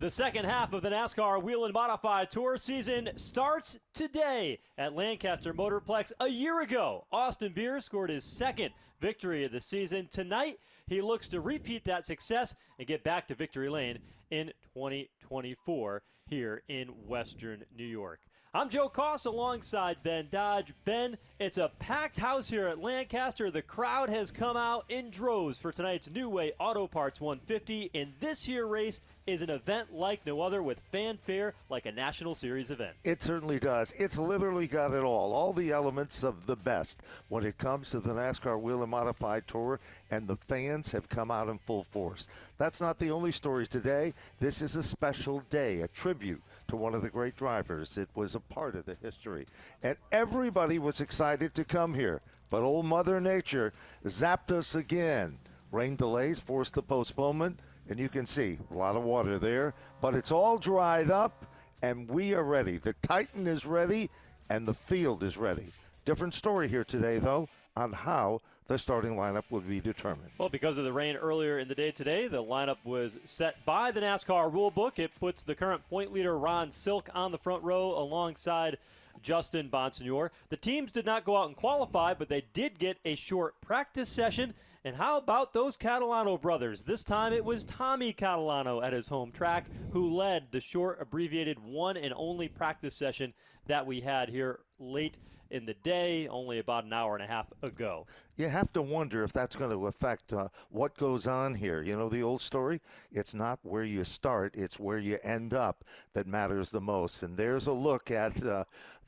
The second half of the NASCAR Whelen Modified Tour season starts today at Lancaster Motorplex. A year ago, Austin Beer scored his second victory of the season. Tonight, he looks to repeat that success and get back to victory lane in 2024 here in Western New York. I'm Joe Koss alongside Ben Dodge. Ben, it's a packed house here at Lancaster. The crowd has come out in droves for tonight's New Way Auto Parts 150, and this here race is an event like no other with fanfare like a National Series event. It certainly does. It's literally got it all the elements of the best when it comes to the NASCAR Whelen Modified Tour, and the fans have come out in full force. That's not the only story today. This is a special day, a tribute to one of the great drivers. It was a part of the history, and everybody was excited to come here. But old Mother Nature zapped us again. Rain delays forced the postponement, and you can see a lot of water there, but it's all dried up, and we are ready. The Titan is ready, and the field is ready. Different story here today, though, on how the starting lineup will be determined. Well, because of the rain earlier in the day today, the lineup was set by the NASCAR rulebook. It puts the current point leader, Ron Silk, on the front row alongside Justin Bonsignore. The teams did not go out and qualify, but they did get a short practice session. And how about those Catalano brothers? This time it was Tommy Catalano at his home track who led the short, abbreviated one and only practice session that we had here late in the day, only about an hour and a half ago. You have to wonder if that's going to affect what goes on here. You know the old story? It's not where you start, it's where you end up that matters the most. And there's a look at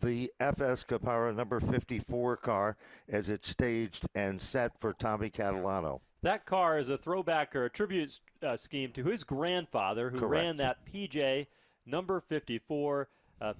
the FS Capara number 54 car as it's staged and set for Tommy Catalano. That car is a throwback or a tribute scheme to his grandfather who Correct. ran that PJ number 54.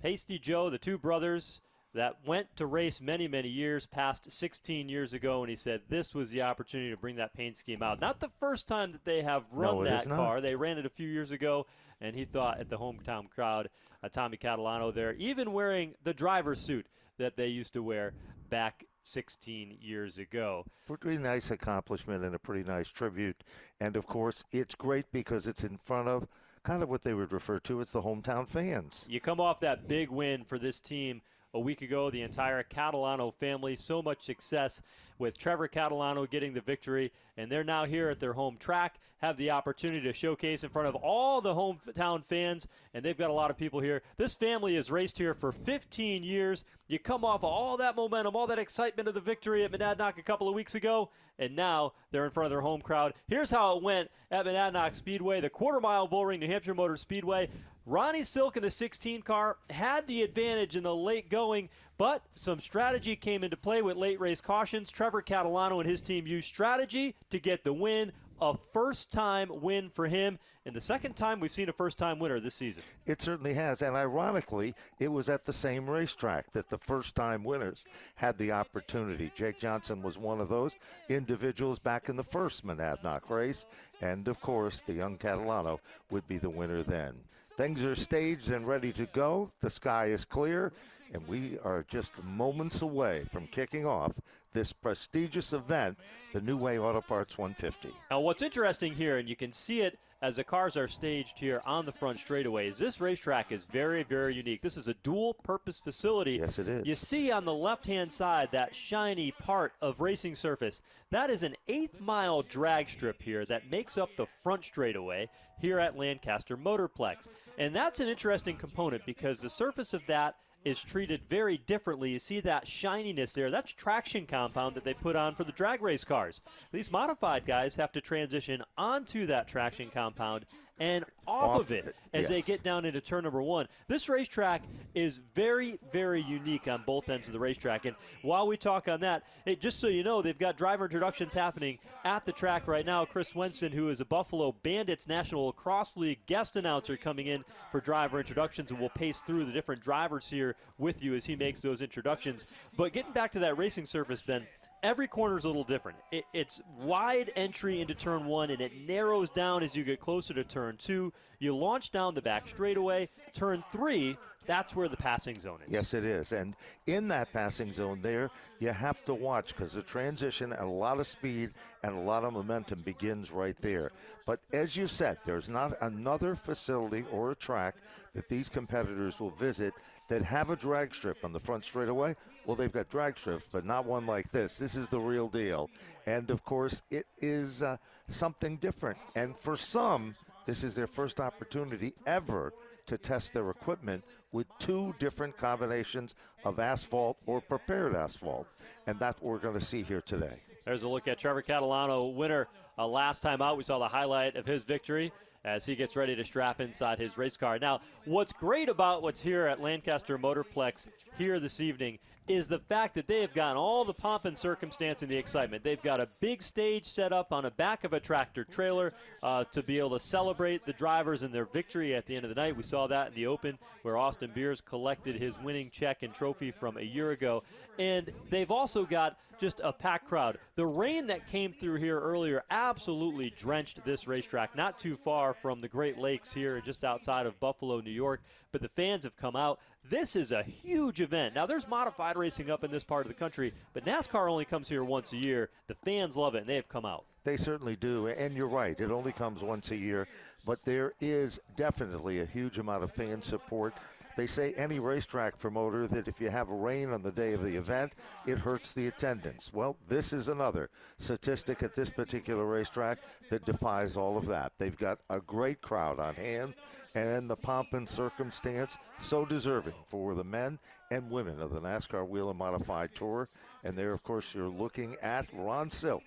Pasty Joe, the two brothers that went to race many, many years, past 16 years ago, and he said this was the opportunity to bring that paint scheme out. Not the first time that they have run that car. They ran it a few years ago, and he thought at the hometown crowd, Tommy Catalano there, even wearing the driver's suit that they used to wear back 16 years ago. Pretty nice accomplishment and a pretty nice tribute. And, of course, it's great because it's in front of kind of what they would refer to as the hometown fans. You come off that big win for this team a week ago, the entire Catalano family, so much success with Trevor Catalano getting the victory, and they're now here at their home track, have the opportunity to showcase in front of all the hometown fans, and they've got a lot of people here. This family has raced here for 15 years. You come off of all that momentum, all that excitement of the victory at Monadnock a couple of weeks ago, and now they're in front of their home crowd. Here's how it went at Monadnock Speedway, the quarter-mile Bullring New Hampshire Motor Speedway. Ronnie Silk in the 16 car had the advantage in the late going, but some strategy came into play with late race cautions. Trevor Catalano and his team used strategy to get the win. A first-time win for him, and the second time we've seen a first-time winner this season. It certainly has, and ironically, it was at the same racetrack that the first-time winners had the opportunity. Jake Johnson was one of those individuals back in the first Monadnock race, and, of course, the young Catalano would be the winner then. Things are staged and ready to go. The sky is clear, and we are just moments away from kicking off this prestigious event, the New Way Auto Parts 150. Now, what's interesting here, and you can see it as the cars are staged here on the front straightaway, is this racetrack is very, very unique. This is a dual-purpose facility. Yes, it is. You see on the left-hand side that shiny part of racing surface. That is an eighth-mile drag strip here that makes up the front straightaway here at Lancaster Motorplex. And that's an interesting component because the surface of that is treated very differently. You see that shininess there. That's traction compound that they put on for the drag race cars. These modified guys have to transition onto that traction compound and off of it as they get down into turn number one. This racetrack is very, very unique on both ends of the racetrack. And while we talk on that, just so you know, they've got driver introductions happening at the track right now. Chris Wenson, who is a Buffalo Bandits National Lacrosse League guest announcer, coming in for driver introductions, and we'll pace through the different drivers here with you as he makes those introductions. But getting back to that racing surface, Ben, every corner is a little different. It's wide entry into turn one, and it narrows down as you get closer to turn two. You launch down the back straightaway. Turn three, that's where the passing zone is. Yes, it is. And in that passing zone there, you have to watch because the transition and a lot of speed and a lot of momentum begins right there. But as you said, there's not another facility or a track that these competitors will visit that have a drag strip on the front straightaway. Well, they've got drag strips, but not one like this. This is the real deal. And, of course, it is something different. And for some, this is their first opportunity ever to test their equipment with two different combinations of asphalt or prepared asphalt. And that's what we're going to see here today. There's a look at Trevor Catalano, winner last time out. We saw the highlight of his victory as he gets ready to strap inside his race car. Now, what's great about what's here at Lancaster Motorplex here this evening is the fact that they have gotten all the pomp and circumstance and the excitement. They've got a big stage set up on the back of a tractor trailer to be able to celebrate the drivers and their victory at the end of the night. We saw that in the Open where Austin Beers collected his winning check and trophy from a year ago. And they've also got just a packed crowd. The rain that came through here earlier absolutely drenched this racetrack, not too far from the Great Lakes here just outside of Buffalo, New York. But the fans have come out. This is a huge event. Now, there's modified racing up in this part of the country, but NASCAR only comes here once a year. The fans love it, and they have come out. They certainly do, and you're right. It only comes once a year, but there is definitely a huge amount of fan support. They say any racetrack promoter that if you have rain on the day of the event, it hurts the attendance. Well, this is another statistic at this particular racetrack that defies all of that. They've got a great crowd on hand, and the pomp and circumstance so deserving for the men and women of the NASCAR Whelen Modified Tour. And there, of course, you're looking at Ron Silk,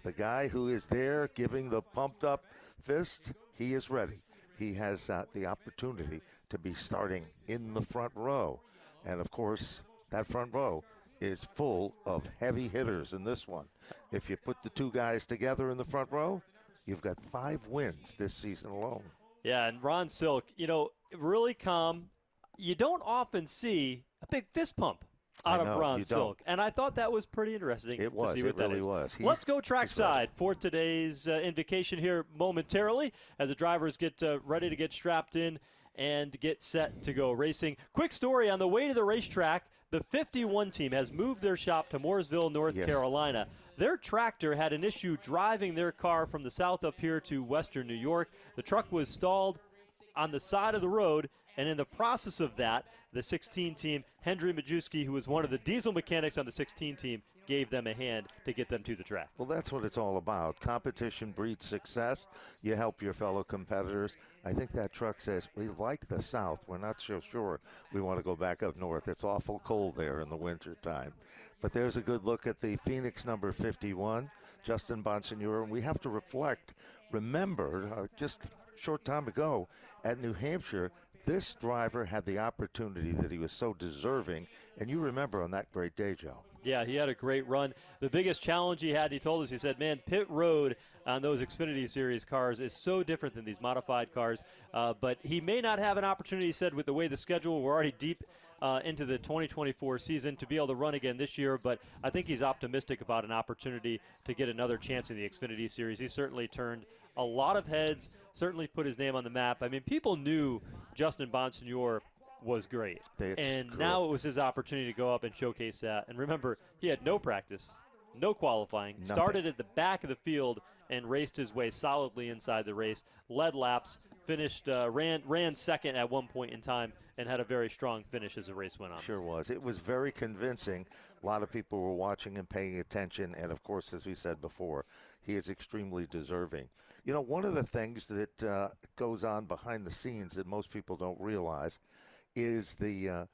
the guy who is there giving the pumped-up fist. He is ready. He has the opportunity to be starting in the front row. And, of course, that front row is full of heavy hitters in this one. If you put the two guys together in the front row, you've got 5 wins this season alone. Yeah, and Ron Silk, really calm. You don't often see a big fist pump out of Ron Silk. And I thought that was pretty interesting. It was. To see what it really that is. was. Let's go trackside for today's invocation here momentarily as the drivers get ready to get strapped in and get set to go racing. Quick story on the way to the racetrack. The 51 team has moved their shop to Mooresville, North Carolina. Their tractor had an issue driving their car from the south up here to western New York. The truck was stalled on the side of the road, and in the process of that, the 16 team, Hendry Majewski, who was one of the diesel mechanics on the 16 team, gave them a hand to get them to the track. Well, that's what it's all about. Competition breeds success. You help your fellow competitors. I think that truck says, we like the south. We're not so sure we want to go back up north. It's awful cold there in the wintertime. But there's a good look at the Phoenix number 51, Justin Bonsignore. And we have to remember, just a short time ago at New Hampshire, this driver had the opportunity that he was so deserving. And you remember on that great day, Joe. Yeah, he had a great run. The biggest challenge he had, he told us, he said, man, pit road on those Xfinity Series cars is so different than these modified cars. But he may not have an opportunity, he said, with the way the schedule, we're already deep into the 2024 season to be able to run again this year. But I think he's optimistic about an opportunity to get another chance in the Xfinity Series. He certainly turned a lot of heads, certainly put his name on the map. I mean, people knew Justin Bonsignore was great. Now it was his opportunity to go up and showcase that. And remember, he had no practice, no qualifying, started at the back of the field and raced his way solidly inside the race, led laps, finished, ran second at one point in time, and had a very strong finish as the race went on. Sure was. It was very convincing. A lot of people were watching and paying attention. And, of course, as we said before, he is extremely deserving. You know, one of the things that goes on behind the scenes that most people don't realize is the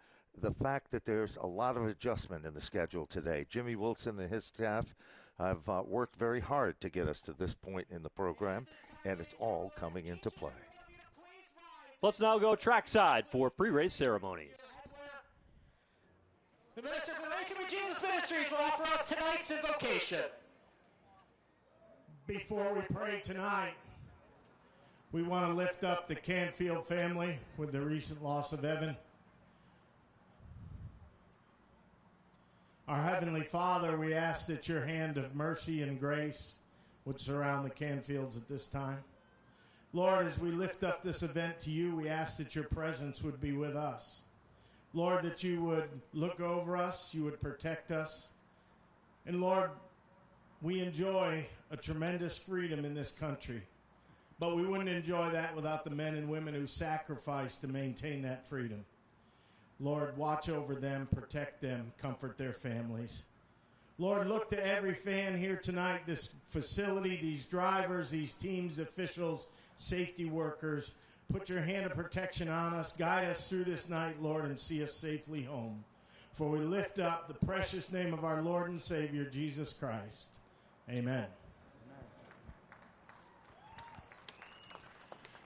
fact that there's a lot of adjustment in the schedule today. Jimmy Wilson and his staff have worked very hard to get us to this point in the program, and it's all coming into play. Let's now go trackside for pre-race ceremonies. The Minister for the Racing with Jesus Ministries will offer us tonight's invocation. Before we pray tonight, we want to lift up the Canfield family with the recent loss of Evan. Our Heavenly Father, we ask that your hand of mercy and grace would surround the Canfields at this time. Lord, as we lift up this event to you, we ask that your presence would be with us. Lord, that you would look over us, you would protect us. And Lord, we enjoy a tremendous freedom in this country, but we wouldn't enjoy that without the men and women who sacrifice to maintain that freedom. Lord, watch over them, protect them, comfort their families. Lord, look to every fan here tonight, this facility, these drivers, these teams, officials, safety workers. Put your hand of protection on us. Guide us through this night, Lord, and see us safely home. For we lift up the precious name of our Lord and Savior, Jesus Christ. Amen.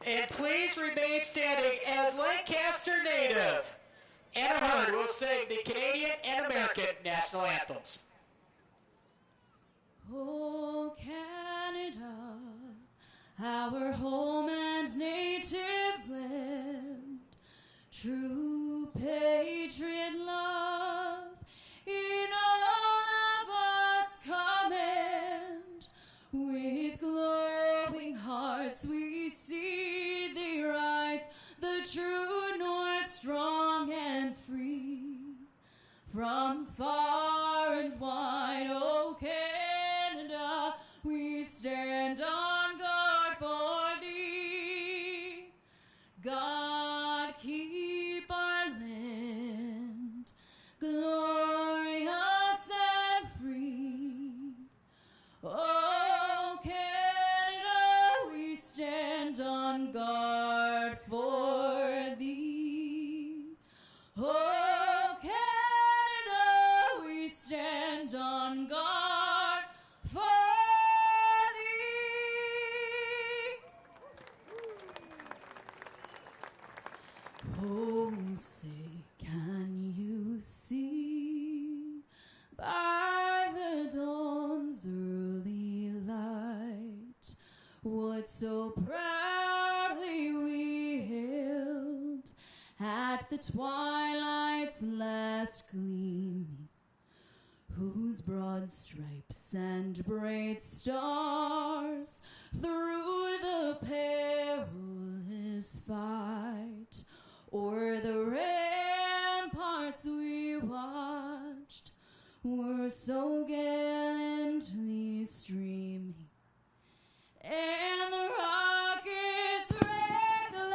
And please remain standing as Lancaster native Anna Hurd will sing the Canadian and American national anthems. Oh, Canada, our home and native land, true patriot love in all of us command. With glowing hearts we see thee rise, the true north strong and free. From far and wide, oh Canada, we stand on guard for thee. God keep our land glorious and free. Oh Canada, we stand on guard for thee. Oh Canada, we stand on guard for thee. Oh, say, can you see by the dawn's early light what so proudly we hailed at the twilight's last gleaming, whose broad stripes and bright stars through the perilous fight o'er the ramparts we watched were so gallantly streaming, and the rockets red glare,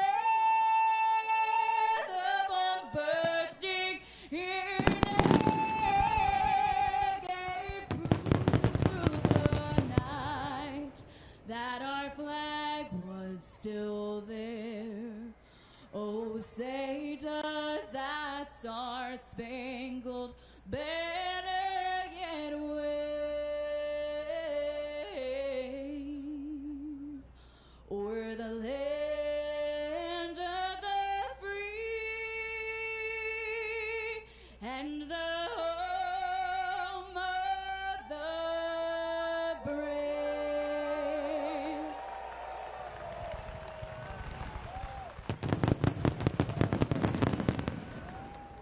the bombs bursting here and there gave proof through the night that our flag was still there. Oh, say does that star-spangled banner yet wave o'er the land of the free and the home of the brave?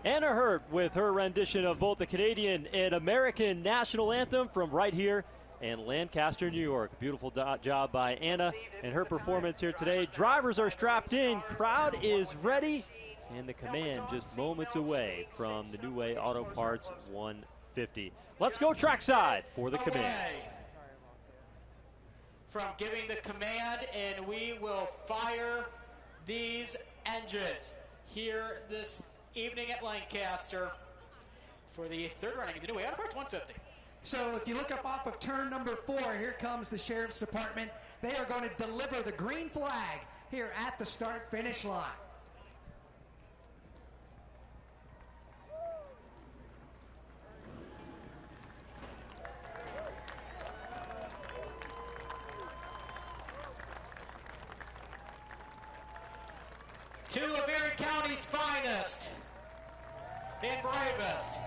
Anna Hurt with her rendition of both the Canadian and American national anthem from right here in Lancaster, New York. Beautiful job by Anna and her performance here today. Drivers are strapped in, crowd is ready, and the command just moments away from the New Way Auto Parts 150. Let's go trackside for the command. From giving the command, and we will fire these engines here this evening at Lancaster for the third running of the New Way Auto Parts 150. So if you look up off of turn number 4, here comes the Sheriff's Department. They are going to deliver the green flag here at the start-finish line. Two of Erie County's finest and bravest.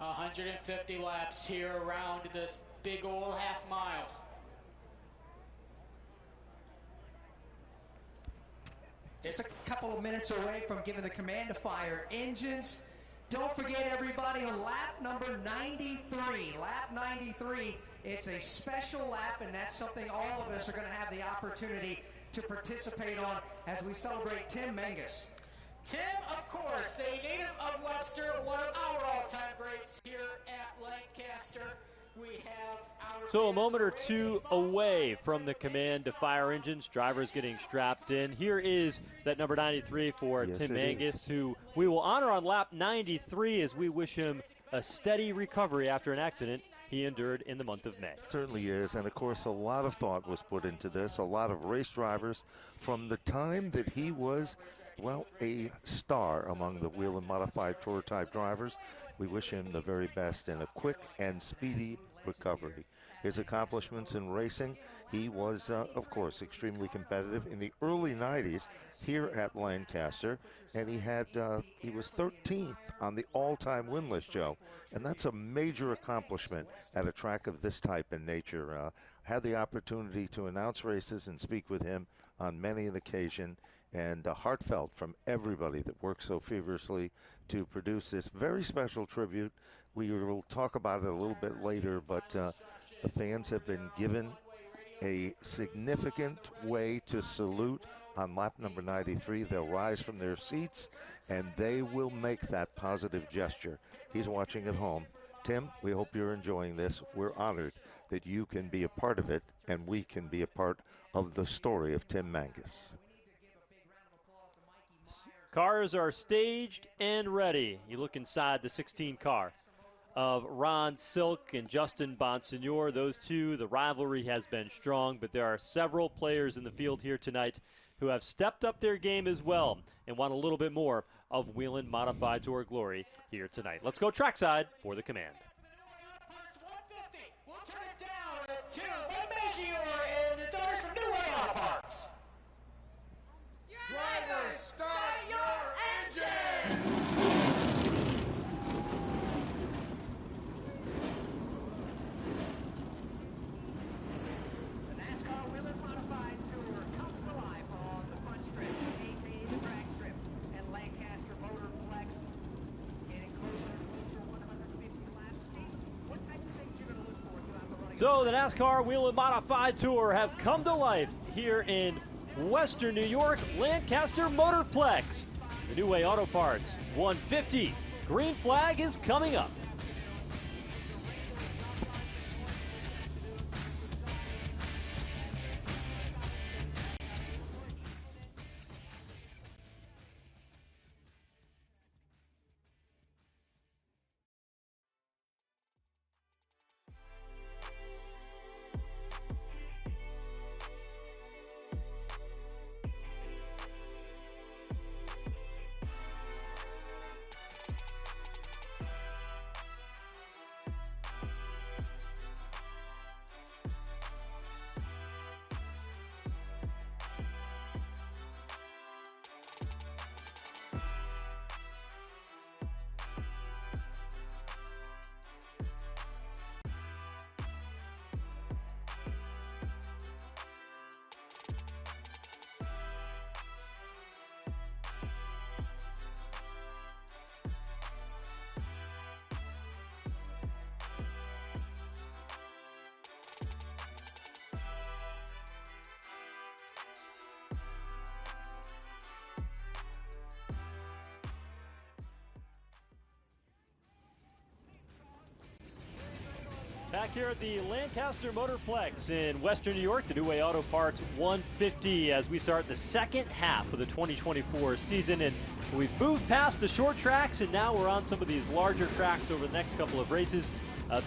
150 laps here around this big old half mile. Just a couple of minutes away from giving the command to fire engines. Don't forget, everybody, on lap number 93. Lap 93, it's a special lap, and that's something all of us are going to have the opportunity to participate on as we celebrate Tim Mangus. Tim, of course, a native of Webster, one of our all-time greats here at Lancaster. We have our So a moment or two away from the command to fire engines, drivers getting strapped in. Here is that number 93 for Yes, Tim it Mangus, who we will honor on lap 93 as we wish him a steady recovery after an accident he endured in the month of May. Certainly is, and of course a lot of thought was put into this. A lot of race drivers from the time that he was, well, a star among the Whelen Modified Tour type drivers. We wish him the very best in a quick and speedy recovery. His accomplishments in racing, he was, of course, extremely competitive in the early 90s here at Lancaster, and he was 13th on the all-time win list, Joe, and that's a major accomplishment at a track of this type and nature. Had the opportunity to announce races and speak with him on many an occasion, and heartfelt from everybody that worked so feverishly to produce this very special tribute. We will talk about it a little bit later, but the fans have been given a significant way to salute on lap number 93. They'll rise from their seats, and they will make that positive gesture. He's watching at home. Tim, we hope you're enjoying this. We're honored that you can be a part of it, and we can be a part of the story of Tim Mangus. Cars are staged and ready. You look inside the 16 car of Ron Silk and Justin Bonsignor. Those two, the rivalry has been strong, but there are several players in the field here tonight who have stepped up their game as well and want a little bit more of Whelen Modified Tour glory here tonight. Let's go trackside for the command. 150. We'll turn it down to Bonsignor and his daughters from New Way Auto Parts. Drivers, start your engine! The NASCAR Whelen Modified Tour comes to life on the front stretch, aka the drag strip, at Lancaster Motorplex. Getting closer and closer, 150 laps. Steve, what types of things you're going to look for throughout the running? So the NASCAR Whelen Modified Tour have come to life here in Western New York, Lancaster Motorplex. The New Way Auto Parts 150. Green flag is coming up. Back here at the Lancaster Motorplex in Western New York, the New Way Auto Parts 150 as we start the second half of the 2024 season. And we've moved past the short tracks and now we're on some of these larger tracks over the next couple of races.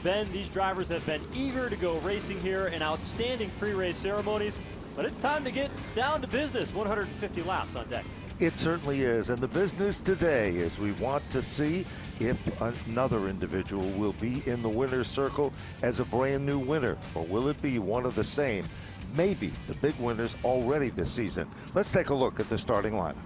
Ben, these drivers have been eager to go racing here in outstanding pre-race ceremonies, but it's time to get down to business. 150 laps on deck. It certainly is, and the business today is we want to see if another individual will be in the winner's circle as a brand new winner, or will it be one of the same, maybe the big winners already this season. Let's take a look at the starting lineup.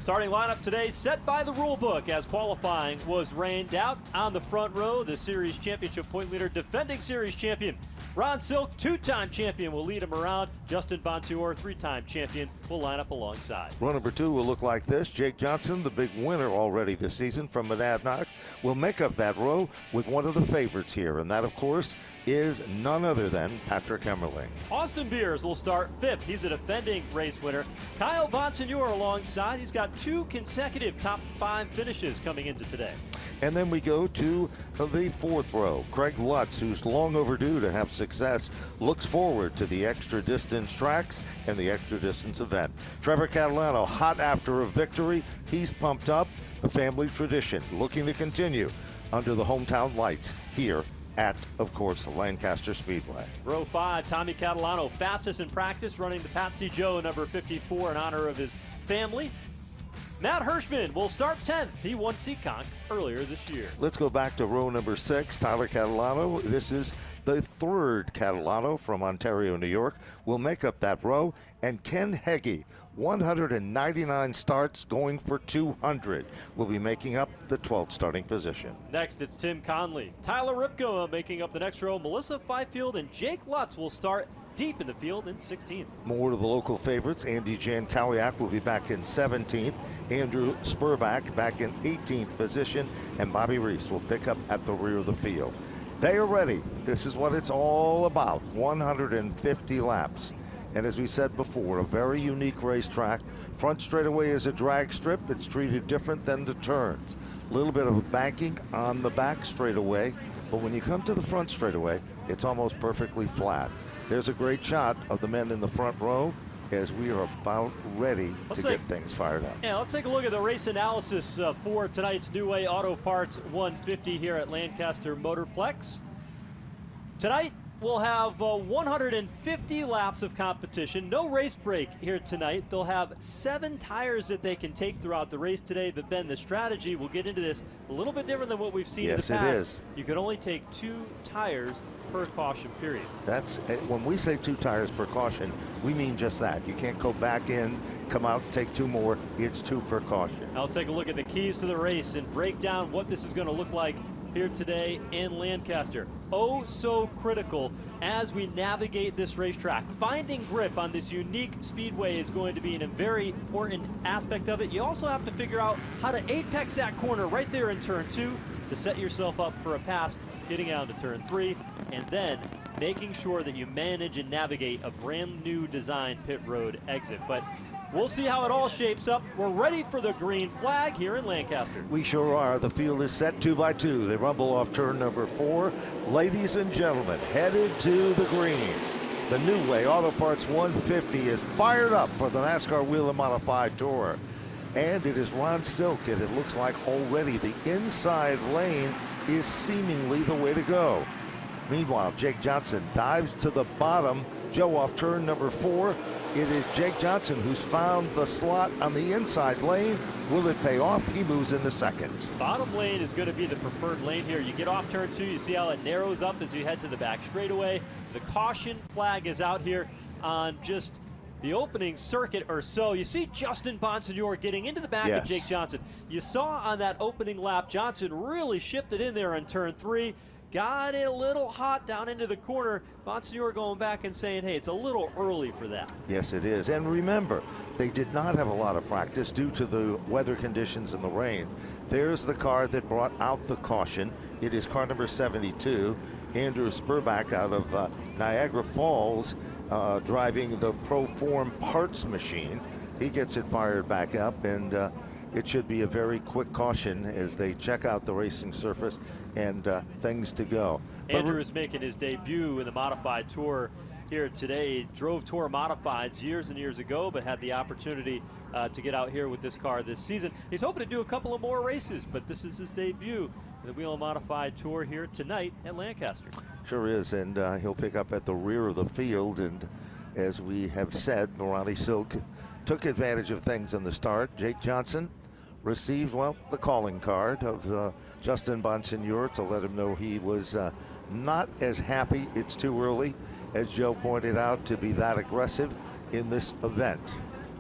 starting lineup today set by the rule book as qualifying was rained out. On the front row, the series championship point leader, defending series champion Ron Silk, two-time champion, will lead him around. Justin Bontour, three-time champion, will line up alongside. Row number 2 will look like this. Jake Johnson, the big winner already this season from Monadnock, will make up that row with one of the favorites here, and that, of course, is none other than Patrick Emmerling. Austin Beers will start fifth. He's a defending race winner. Kyle Bonsignor alongside. He's got 2 consecutive top 5 finishes coming into today. And then we go to the 4th row. Craig Lutz, who's long overdue to have success, looks forward to the extra distance tracks and the extra distance event. Trevor Catalano, hot after a victory. He's pumped up. The family tradition looking to continue under the hometown lights here at, of course, Lancaster Speedway. Row 5, Tommy Catalano, fastest in practice, running the Patsy Joe number 54 in honor of his family. Matt Hirschman will start 10th. He won Seekonk earlier this year. Let's go back to row number 6, Tyler Catalano. This is the 3rd Catalano from Ontario, New York, will make up that row. And Ken Heggie, 199 starts, going for 200, will be making up the 12th starting position. Next, it's Tim Conley. Tyler Ripko making up the next row. Melissa Fifield and Jake Lutz will start deep in the field in 16th. More of the local favorites. Andy Jankaliak will be back in 17th. Andrew Spurback back in 18th position. And Bobby Reese will pick up at the rear of the field. They are ready. This is what it's all about. 150 laps. And as we said before, a very unique racetrack. Front straightaway is a drag strip. It's treated different than the turns. A little bit of banking on the back straightaway. But when you come to the front straightaway, it's almost perfectly flat. There's a great shot of the men in the front row as we are about ready to get things fired up. Yeah, let's take a look at the race analysis for tonight's New Way Auto Parts 150 here at Lancaster Motorplex. Tonight, we'll have 150 laps of competition. No race break here tonight. They'll have 7 tires that they can take throughout the race today. But Ben, the strategy, we'll get into this, a little bit different than what we've seen in the past. Yes, it is. You can only take 2 tires per caution period. That's when we say 2 tires per caution, we mean just that. You can't go back in, come out, take 2 more. It's 2 per caution. Now let's take a look at the keys to the race and break down what this is going to look like here today in Lancaster. Oh, so critical as we navigate this racetrack. Finding grip on this unique speedway is going to be a very important aspect of it. You also have to figure out how to apex that corner right there in turn 2 to set yourself up for a pass, getting out to turn 3, and then making sure that you manage and navigate a brand new design pit road exit. But we'll see how it all shapes up. We're ready for the green flag here in Lancaster. We sure are. The field is set 2 by 2. They rumble off turn number 4. Ladies and gentlemen, headed to the green. The New Way Auto Parts 150 is fired up for the NASCAR Whelen Modified Tour. And it is Ron Silk, and it looks like already the inside lane is seemingly the way to go. Meanwhile, Jake Johnson dives to the bottom. Joe off turn number 4. It is Jake Johnson who's found the slot on the inside lane. Will it pay off? He moves into seconds. Bottom lane is going to be the preferred lane here. You get off turn 2, you see how it narrows up as you head to the back straightaway. The caution flag is out here on just the opening circuit or so. You see Justin Bonsignor getting into the back of Jake Johnson. You saw on that opening lap, Johnson really shipped it in there on turn 3. Got it a little hot down into the corner. Bonsignor going back and saying, hey, it's a little early for that. Yes, it is. And remember, they did not have a lot of practice due to the weather conditions and the rain. There's the car that brought out the caution. It is car number 72, Andrew Spurback out of Niagara Falls, driving the Proform parts machine. He gets it fired back up, and it should be a very quick caution as they check out the racing surface and things to go. Andrew is making his debut in the Modified Tour here today. Drove Tour Modifieds years and years ago, but had the opportunity to get out here with this car this season. He's hoping to do a couple of more races, but this is his debut in the Whelen Modified Tour here tonight at Lancaster. Sure is, and he'll pick up at the rear of the field. And as we have said, Ronnie Silk took advantage of things in the start. Jake Johnson received, well, the calling card of Justin Bonsignor to let him know he was not as happy. It's too early, as Joe pointed out, to be that aggressive in this event.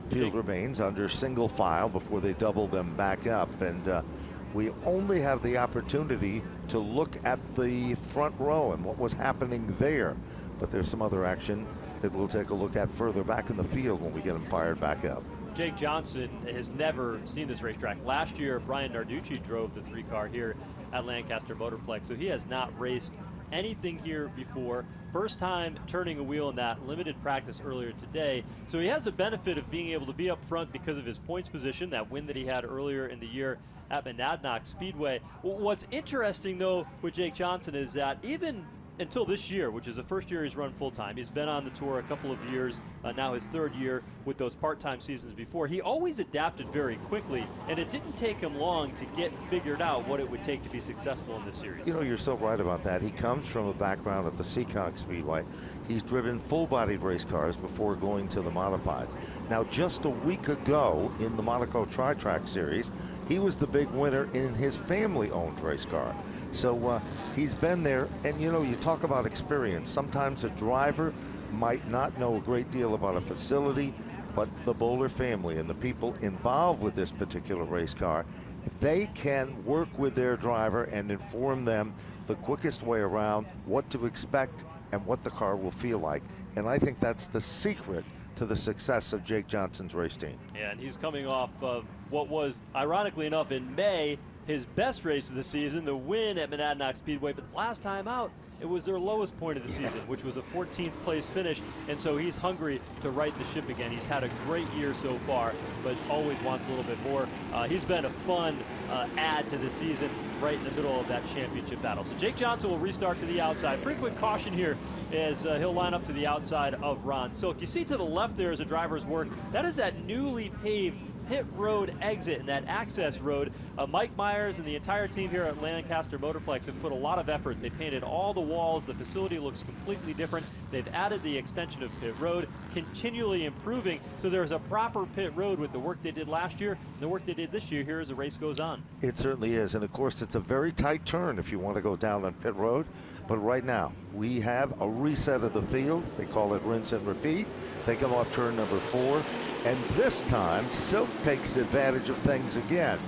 field remains under single file before they double them back up. And we only have the opportunity to look at the front row and what was happening there. But there's some other action that we'll take a look at further back in the field when we get them fired back up. Jake Johnson has never seen this racetrack. Last year, Brian Narducci drove the 3-car here at Lancaster Motorplex, so he has not raced anything here before. First time turning a wheel in that limited practice earlier today. So he has the benefit of being able to be up front because of his points position, that win that he had earlier in the year at Monadnock Speedway. What's interesting, though, with Jake Johnson is that even until this year, which is the first year he's run full-time, he's been on the tour a couple of years, now his third year with those part-time seasons before. He always adapted very quickly, and it didn't take him long to get figured out what it would take to be successful in this series. You know, you're so right about that. He comes from a background at the Seekonk Speedway. He's driven full-bodied race cars before going to the modifieds. Now, just a week ago in the Monaco Tri-Track Series, he was the big winner in his family-owned race car. So he's been there, and you know, you talk about experience. Sometimes a driver might not know a great deal about a facility, but the Bowler family and the people involved with this particular race car, they can work with their driver and inform them the quickest way around, what to expect and what the car will feel like. And I think that's the secret to the success of Jake Johnson's race team. Yeah, and he's coming off of what was, ironically enough, in May, his best race of the season, the win at Monadnock Speedway. But last time out, it was their lowest point of the season, which was a 14th place finish. And so he's hungry to right the ship again. He's had a great year so far, but always wants a little bit more. He's been a fun add to the season right in the middle of that championship battle. So Jake Johnson will restart to the outside. Pretty quick caution here as he'll line up to the outside of Ron Silk. You see to the left there as a driver's work, that is that newly paved pit road exit and that access road. Mike Myers and the entire team here at Lancaster Motorplex have put a lot of effort. They painted all the walls. The facility looks completely different. They've added the extension of pit road, continually improving. So there's a proper pit road with the work they did last year and the work they did this year here as the race goes on. It certainly is. And of course, it's a very tight turn if you want to go down on pit road. But right now, we have a reset of the field. They call it rinse and repeat. They come off turn number 4. And this time, Silk takes advantage of things again.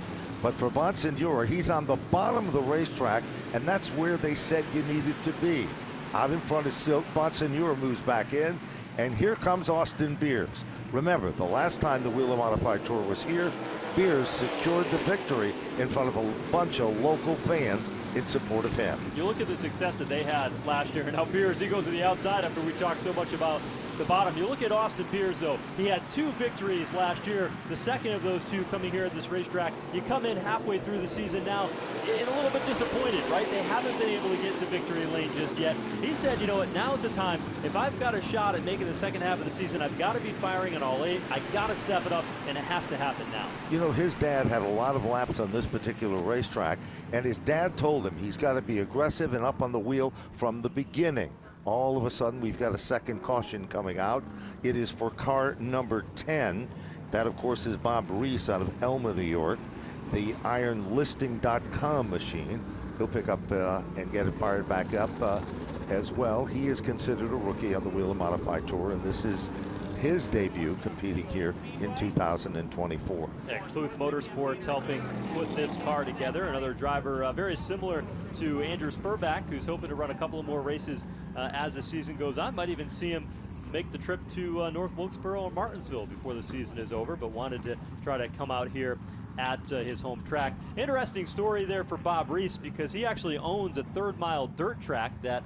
But for Bonsignore, he's on the bottom of the racetrack, and that's where they said you needed to be. Out in front of Silk, Bonsignore moves back in, and here comes Austin Beers. Remember, the last time the Whelen Modified Tour was here, Beers secured the victory in front of a bunch of local fans in support of him. You look at the success that they had last year, and now Beers, he goes to the outside after we talked so much about the bottom. You look at Austin Beers, though. He had 2 victories last year, the second of those 2 coming here at this racetrack. You come in halfway through the season now and a little bit disappointed, right? They haven't been able to get to victory lane just yet. He said, you know what, now's the time. If I've got a shot at making the second half of the season, I've got to be firing on all 8. I've got to step it up, and it has to happen now. You know, his dad had a lot of laps on this particular racetrack, and his dad told him he's got to be aggressive and up on the wheel from the beginning. All of a sudden, we've got a second caution coming out. It is for car number 10. That, of course, is Bob Reese out of Elma, New York. The ironlisting.com machine. He'll pick up and get it fired back up as well. He is considered a rookie on the Whelen Modified Tour, and this is his debut competing here in 2024. Kluth Motorsports helping put this car together. Another driver very similar to Andrew Spurback, who's hoping to run a couple of more races as the season goes on. Might even see him make the trip to North Wilkesboro and Martinsville before the season is over, but wanted to try to come out here at his home track. Interesting story there for Bob Reese, because he actually owns a 3rd mile dirt track that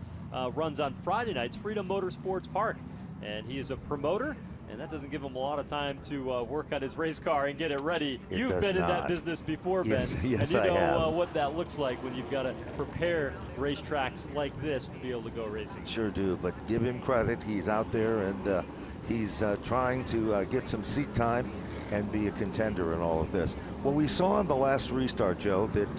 runs on Friday nights, Freedom Motorsports Park. And he is a promoter, and that doesn't give him a lot of time to work on his race car and get it ready. You've been in that business before, Ben, yes, and you know I have. what that looks like when you've got to prepare racetracks like this to be able to go racing. Sure do, but give him credit. He's out there, and he's trying to get some seat time and be a contender in all of this. Well, we saw in the last restart, Joe, that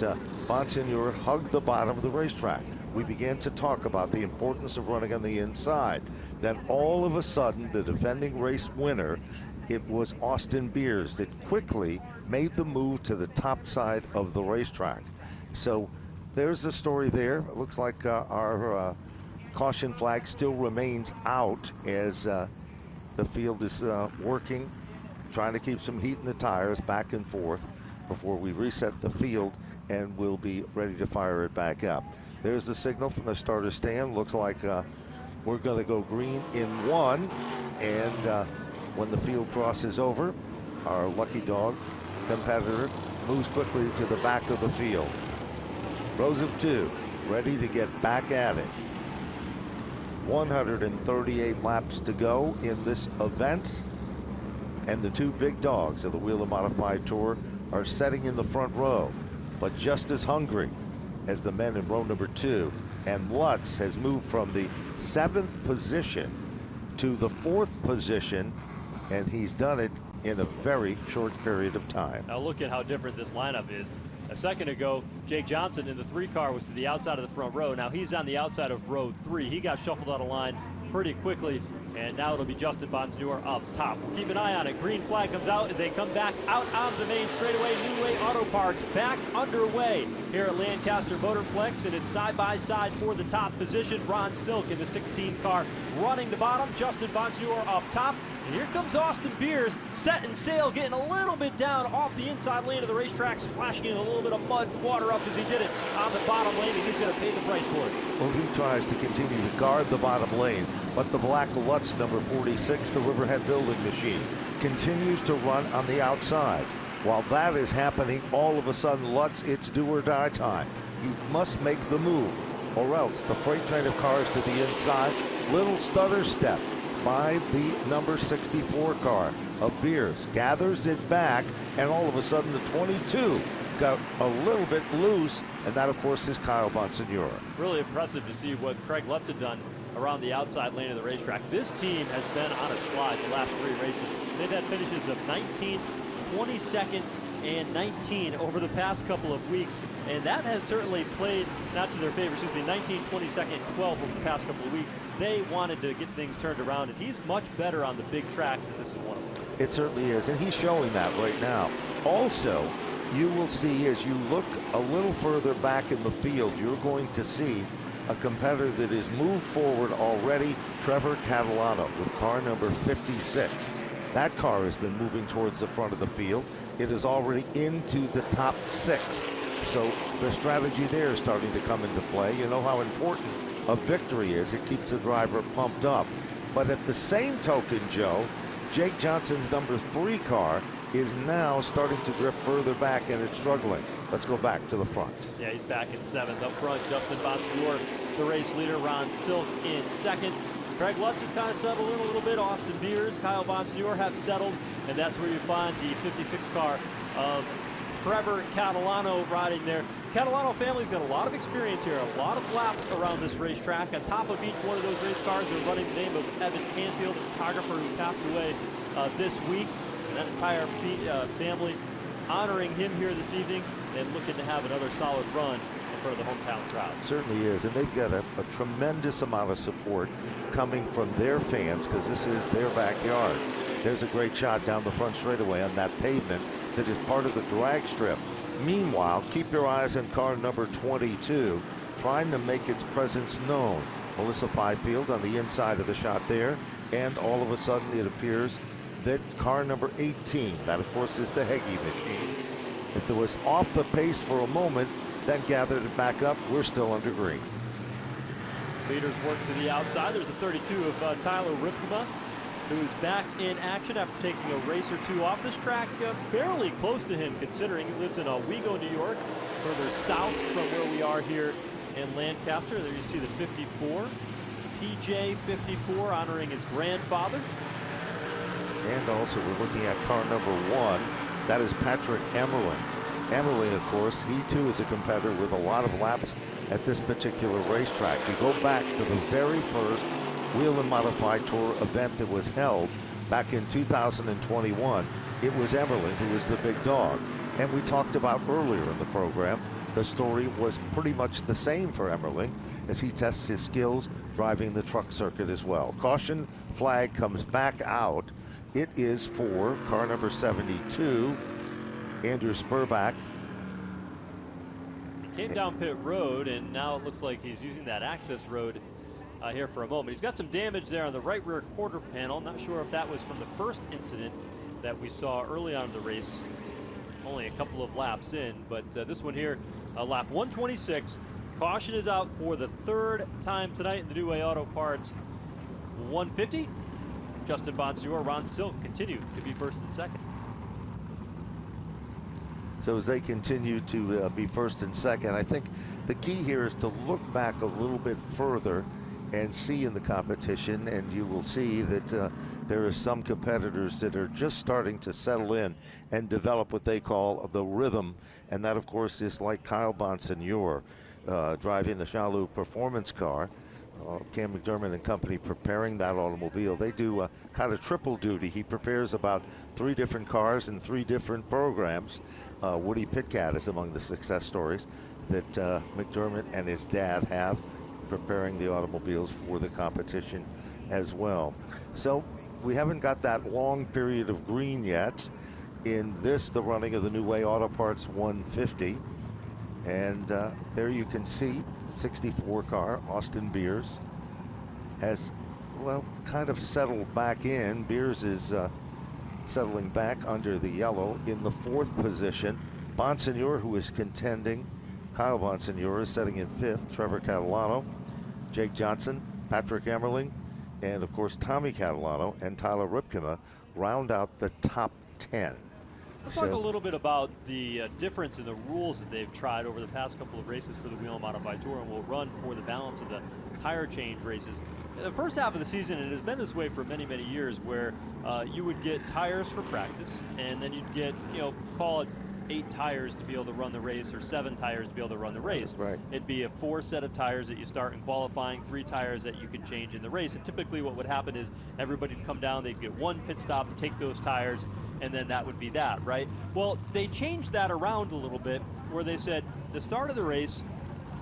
Bonsignore hugged the bottom of the racetrack. We began to talk about the importance of running on the inside. Then all of a sudden, the defending race winner, it was Austin Beers that quickly made the move to the top side of the racetrack. So there's the story there. It looks like our caution flag still remains out as the field is working, trying to keep some heat in the tires back and forth before we reset the field, and we'll be ready to fire it back up. There's the signal from the starter stand. Looks like we're going to go green in 1, and when the field crosses over, our lucky dog competitor moves quickly to the back of the field. Rows of 2, ready to get back at it. 138 laps to go in this event, and the 2 big dogs of the Whelen Modified Tour are setting in the front row, but just as hungry as the men in row number 2. And Lutz has moved from the 7th position to the 4th position, and he's done it in a very short period of time. Now look at how different this lineup is. A second ago, Jake Johnson in the 3 car was to the outside of the front row. Now he's on the outside of row 3. He got shuffled out of line pretty quickly, and now it'll be Justin Bonsignor up top. We'll keep an eye on it. Green flag comes out as they come back out on the main straightaway. New Way Auto Parts back underway here at Lancaster Motorplex, and it's side by side for the top position. Ron Silk in the 16 car running the bottom. Justin Bonsignor up top. And here comes Austin Beers, setting sail, getting a little bit down off the inside lane of the racetrack, splashing in a little bit of mud and water up as he did it on the bottom lane, and he's going to pay the price for it. Well, he tries to continue to guard the bottom lane, but the black Lutz number 46, the Riverhead building machine, continues to run on the outside. While that is happening, all of a sudden, Lutz, it's do or die time. He must make the move, or else the freight train of cars to the inside, little stutter step by the number 64 car of Beers, gathers it back, and all of a sudden the 22 got a little bit loose, and that of course is Kyle Bonsignor. Really impressive to see what Craig Lutz had done around the outside lane of the racetrack. This team has been on a slide the last 3 races. They've had finishes of 19th, 22nd, and 19 over the past couple of weeks, and that has certainly played not to their favor. Excuse me, 19, 22nd, and 12 over the past couple of weeks. They wanted to get things turned around, and he's much better on the big tracks, and this is one of them. It certainly is, and he's showing that right now. Also, you will see as you look a little further back in the field, you're going to see a competitor that has moved forward already, Trevor Catalano with car number 56. That car has been moving towards the front of the field. It is already into the top 6. So the strategy there is starting to come into play. You know how important a victory is. It keeps the driver pumped up. But at the same token, Joe, Jake Johnson's number 3 car is now starting to drift further back, and it's struggling. Let's go back to the front. Yeah, he's back in 7th. Up front, Justin Bonsignor, the race leader. Ron Silk in 2nd. Craig Lutz has kind of settled in a little bit. Austin Beers, Kyle Bonsignor have settled, and that's where you find the 56 car of Trevor Catalano riding there. Catalano family's got a lot of experience here, a lot of laps around this racetrack. On top of each one of those race cars, they're running the name of Evan Canfield, a photographer who passed away this week. And that entire family honoring him here this evening and looking to have another solid run in front of the hometown crowd. Certainly is, and they've got a tremendous amount of support coming from their fans because this is their backyard. There's a great shot down the front straightaway on that pavement that is part of the drag strip. Meanwhile, keep your eyes on car number 22, trying to make its presence known. Melissa Fifield on the inside of the shot there, and all of a sudden it appears that car number 18, that of course is the Heggie machine, if it was off the pace for a moment, then gathered it back up. We're still under green. Leaders work to the outside. There's the 32 of Tyler Ripkema, who's back in action after taking a race or 2 off this track. Fairly close to him, considering he lives in Owego, New York, further south from where we are here in Lancaster. There you see the 54, PJ 54, honoring his grandfather. And also we're looking at car number 1. That is Patrick Emmerling. Emmerling, of course, he too is a competitor with a lot of laps at this particular racetrack. You go back to the very first Whelen Modified Tour event that was held back in 2021. It was Emmerling who was the big dog. And we talked about earlier in the program, the story was pretty much the same for Emmerling as he tests his skills driving the truck circuit as well. Caution flag comes back out. It is for car number 72, Andrew Spurback. He came down pit road, and now it looks like he's using that access road here for a moment. He's got some damage there on the right rear quarter panel. Not sure if that was from the first incident that we saw early on in the race, only a couple of laps in, but this one here, lap 126. Caution is out for the third time tonight in the New Way Auto Parts 150. Justin Bonsignor, Ron Silk continue to be first and second. So as they continue to be first and second, I think the key here is to look back a little bit further and see in the competition, and you will see that there are some competitors that are just starting to settle in and develop what they call the rhythm, and that of course is like Kyle Bonsignor driving the Chalou performance car. Cam McDermott and company preparing that automobile. They do kind of triple duty. He prepares about 3 different cars in 3 different programs. Woody Pitcat is among the success stories that McDermott and his dad have, preparing the automobiles for the competition as well. So we haven't got that long period of green yet in this, the running of the New Way Auto Parts 150. And there you can see 64 car, Austin Beers, has, well, kind of settled back in. Beers is settling back under the yellow in the 4th position. Bonsignor, who is contending, Kyle Bonsignor is setting in 5th. Trevor Catalano, Jake Johnson, Patrick Emmerling, and of course Tommy Catalano and Tyler Ripkema round out the top 10. Let's talk a little bit about the difference in the rules that they've tried over the past couple of races for the Whelen Modified Tour, and will run for the balance of the tire change races. The first half of the season, it has been this way for many, many years, where you would get tires for practice, and then you'd get, call it 8 tires to be able to run the race, or 7 tires to be able to run the race. Right. It'd be a 4 set of tires that you start in qualifying, 3 tires that you could change in the race. And typically what would happen is everybody would come down, they'd get 1 pit stop, take those tires, and then that would be that, right? Well, they changed that around a little bit, where they said the start of the race,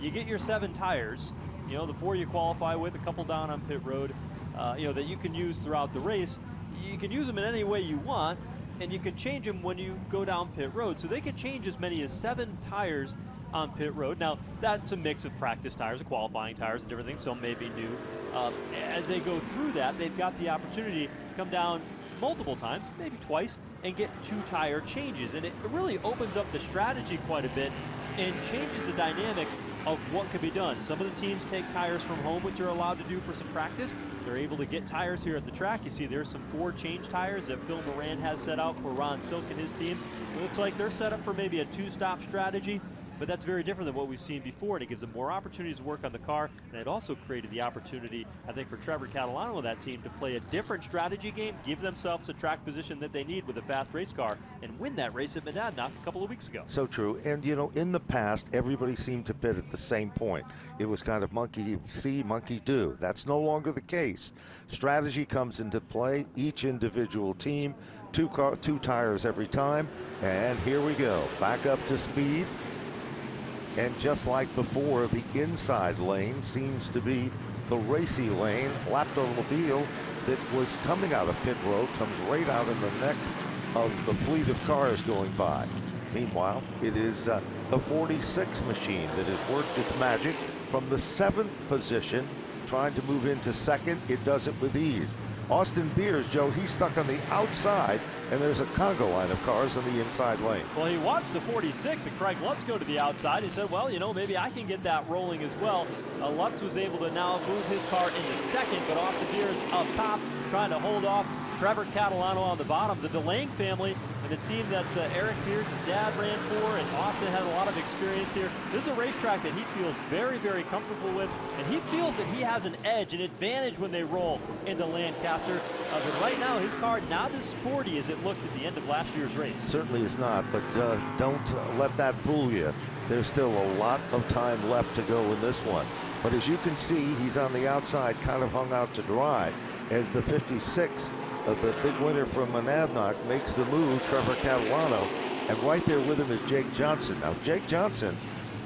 you get your 7 tires, the 4 you qualify with, a couple down on pit road, that you can use throughout the race. You can use them in any way you want, and you can change them when you go down pit road. So they could change as many as 7 tires on pit road. Now, that's a mix of practice tires and qualifying tires and different things. Some may be new. As they go through that, they've got the opportunity to come down multiple times, maybe twice, and get 2 tire changes. And it really opens up the strategy quite a bit and changes the dynamic of what can be done. Some of the teams take tires from home, which you're allowed to do for some practice. They're able to get tires here at the track. You see there's some 4 change tires that Phil Moran has set out for Ron Silk and his team. It looks like they're set up for maybe a 2-stop strategy, but that's very different than what we've seen before, and it gives them more opportunities to work on the car, and it also created the opportunity, I think, for Trevor Catalano and that team to play a different strategy game, give themselves a track position that they need with a fast race car, and win that race at Monadnock a couple of weeks ago. So true. And, in the past, everybody seemed to pit at the same point. It was kind of monkey see, monkey do. That's no longer the case. Strategy comes into play. Each individual team, 2 tires every time, and here we go. Back up to speed. And just like before, the inside lane seems to be the racy lane. Lapped automobile that was coming out of pit road comes right out in the neck of the fleet of cars going by. Meanwhile, it is the 46 machine that has worked its magic from the 7th position, trying to move into 2nd. It does it with ease. Austin Beers, Joe, he's stuck on the outside, and there's a conga line of cars on the inside lane. Well, he watched the 46, and Craig Lutz go to the outside. He said, well, maybe I can get that rolling as well. Lutz was able to now move his car into 2nd, but Austin Beers up top, trying to hold off Trevor Catalano on the bottom. The DeLange family and the team that Eric Beers' dad ran for, and Austin had a lot of experience here. This is a racetrack that he feels very, very comfortable with, and he feels that he has an edge, an advantage when they roll into Lancaster. But right now, his car not as sporty as it looked at the end of last year's race. Certainly is not, but don't let that fool you. There's still a lot of time left to go in this one. But as you can see, he's on the outside, kind of hung out to dry, as the 56 of the big winner from Monadnock makes the move, Trevor Catalano, and right there with him is Jake Johnson. Now, Jake Johnson,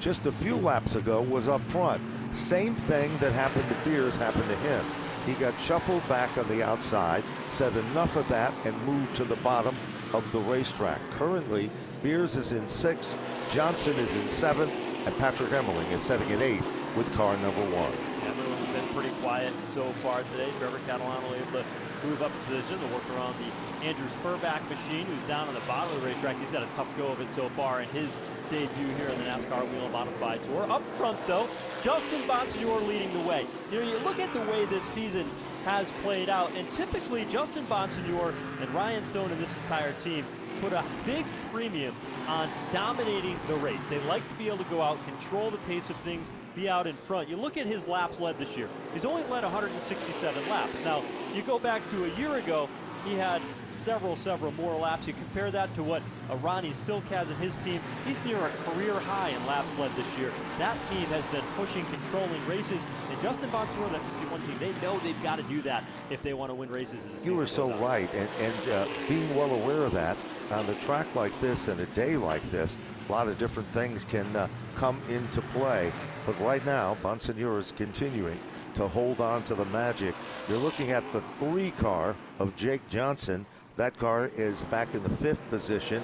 just a few laps ago, was up front. Same thing that happened to Beers happened to him. He got shuffled back on the outside, said enough of that, and moved to the bottom of the racetrack. Currently, Beers is in 6th, Johnson is in 7th, and Patrick Emmerling is setting at 8 with car number 1. Everyone's been pretty quiet so far today. Trevor Catalano able to move up a position to work around the Andrew Spurback machine, who's down on the bottom of the racetrack. He's had a tough go of it so far in his debut here in the NASCAR Whelen Modified Tour. Up front, though, Justin Bonsignore leading the way. You know, you look at the way this season has played out, and typically Justin Bonsignore and Ryan Stone and this entire team put a big premium on dominating the race. They like to be able to go out, control the pace of things, be out in front. You look at his laps led this year. He's only led 167 laps. Now, you go back to a year ago, he had several more laps. You compare that to what Ronnie Silk has in his team. He's near a career high in laps led this year. That team has been pushing, controlling races. And Justin Bonsignore, that 51 team, they know they've got to do that if they want to win races. You were so right, and being well aware of that, on a track like this and a day like this, a lot of different things can come into play. But right now, Bonsignore is continuing to hold on to the magic. You're looking at the 3 car of Jake Johnson. That car is back in the 5th position.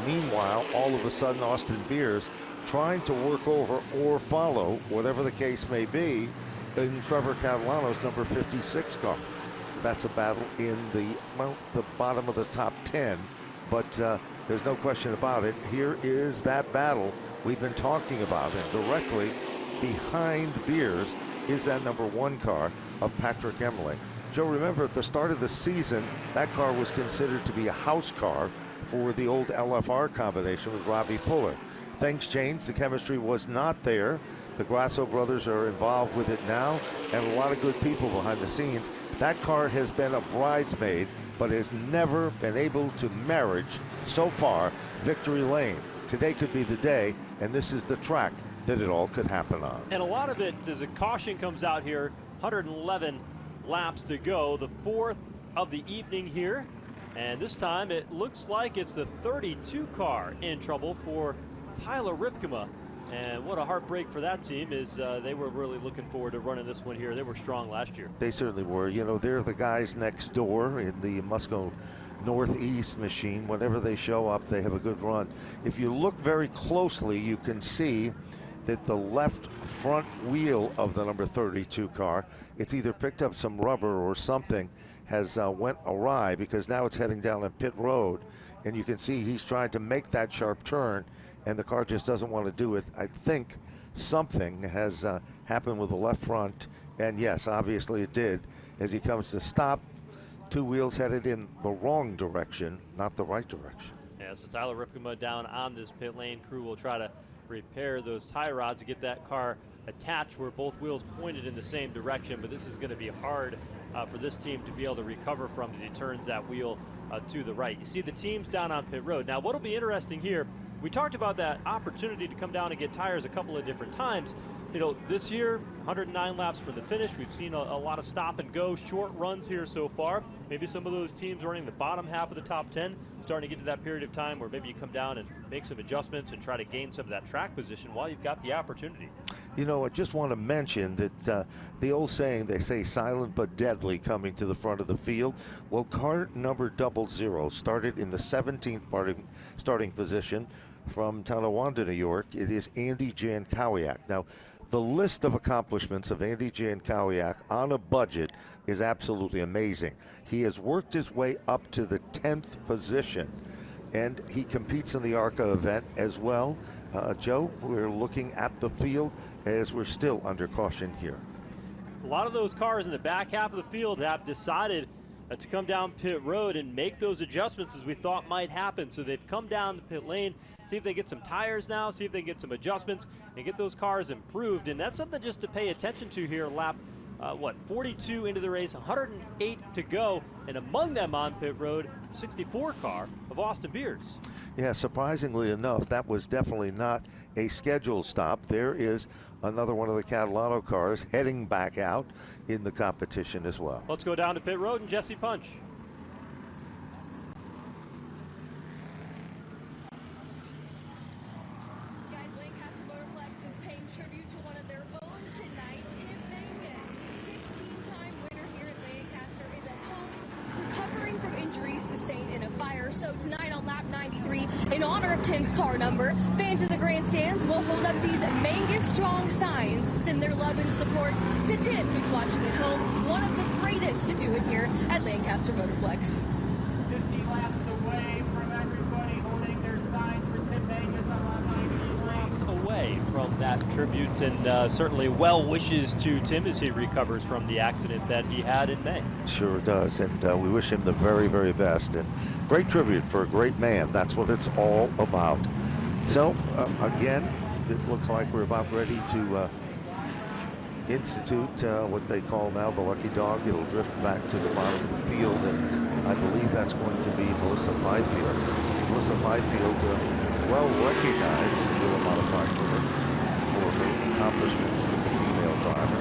Meanwhile, all of a sudden, Austin Beers trying to work over or follow, whatever the case may be, in Trevor Catalano's number 56 car. That's a battle in the bottom of the top 10. But there's no question about it. Here is that battle we've been talking about. And directly behind Beers is that number 1 car of Patrick Emmerling. Joe, remember at the start of the season, that car was considered to be a house car for the old LFR combination with Robbie Fuller. Things changed. The chemistry was not there. The Grasso brothers are involved with it now, and a lot of good people behind the scenes. That car has been a bridesmaid, but has never been able to marriage, so far, victory lane. Today could be the day, and this is the track that it all could happen on. And a lot of it, as a caution comes out here, 111 laps to go, the 4th of the evening here. And this time it looks like it's the 32 car in trouble for Tyler Ripkema. And what a heartbreak for that team is they were really looking forward to running this one here. They were strong last year. They certainly were. You know, they're the guys next door in the Musco Northeast machine. Whenever they show up, they have a good run. If you look very closely, you can see that the left front wheel of the number 32 car, it's either picked up some rubber or something has went awry, because now it's heading down a pit road, and you can see he's trying to make that sharp turn, and the car just doesn't want to do it. I think something has happened with the left front, and yes, obviously it did. As he comes to stop, 2 wheels headed in the wrong direction, not the right direction. Yeah, so Tyler Ripkema down on this pit lane. Crew will try to repair those tie rods to get that car attached where both wheels pointed in the same direction, but this is going to be hard for this team to be able to recover from as he turns that wheel to the right. You see the teams down on pit road. Now, what'll be interesting here, we talked about that opportunity to come down and get tires a couple of different times. You know, this year, 109 laps for the finish. We've seen a lot of stop and go, short runs here so far. Maybe some of those teams running the bottom half of the top 10, starting to get to that period of time where maybe you come down and make some adjustments and try to gain some of that track position while you've got the opportunity. You know, I just want to mention that the old saying, they say silent but deadly coming to the front of the field. Well, car number 00 started in the 17th starting position from Tonawanda, New York. It is Andy Jankowiak. Now, the list of accomplishments of Andy Jankowiak on a budget is absolutely amazing. He has worked his way up to the 10th position, and he competes in the ARCA event as well. Joe, we're looking at the field as we're still under caution here. A lot of those cars in the back half of the field have decided to come down pit road and make those adjustments as we thought might happen. So they've come down the pit lane, see if they get some tires now, see if they can get some adjustments and get those cars improved. And that's something just to pay attention to here. Lap 42 into the race, 108 to go, and among them on pit road, 64 car of Austin Beers. Yeah, surprisingly enough, that was definitely not a scheduled stop. There is another one of the Catalano cars heading back out in the competition as well. Let's go down to pit road and Jesse Punch. Guys, Lancaster Motorplex is paying tribute to one of their own tonight. Tim Mangus, 16-time winner here at Lancaster, is at home recovering from injuries sustained in a fire. So tonight on lap 93, in honor of Tim's car number, fans in the grandstands will hold up these Mangus Strong signs to send their love and support to Tim, who's watching at home, one of the greatest chance to do it here at Lancaster Motorplex. 50 laps away from everybody holding their signs for Tim Vegas on Laps away from that tribute, and certainly well wishes to Tim as he recovers from the accident that he had in May. Sure does, and we wish him the very, very best. And great tribute for a great man. That's what it's all about. So, again, it looks like we're about ready to institute what they call now the lucky dog. It'll drift back to the bottom of the field, and I believe that's going to be Melissa Fifield. Melissa Fifield, well recognized in the Whelen Modified Tour for her accomplishments as a female driver.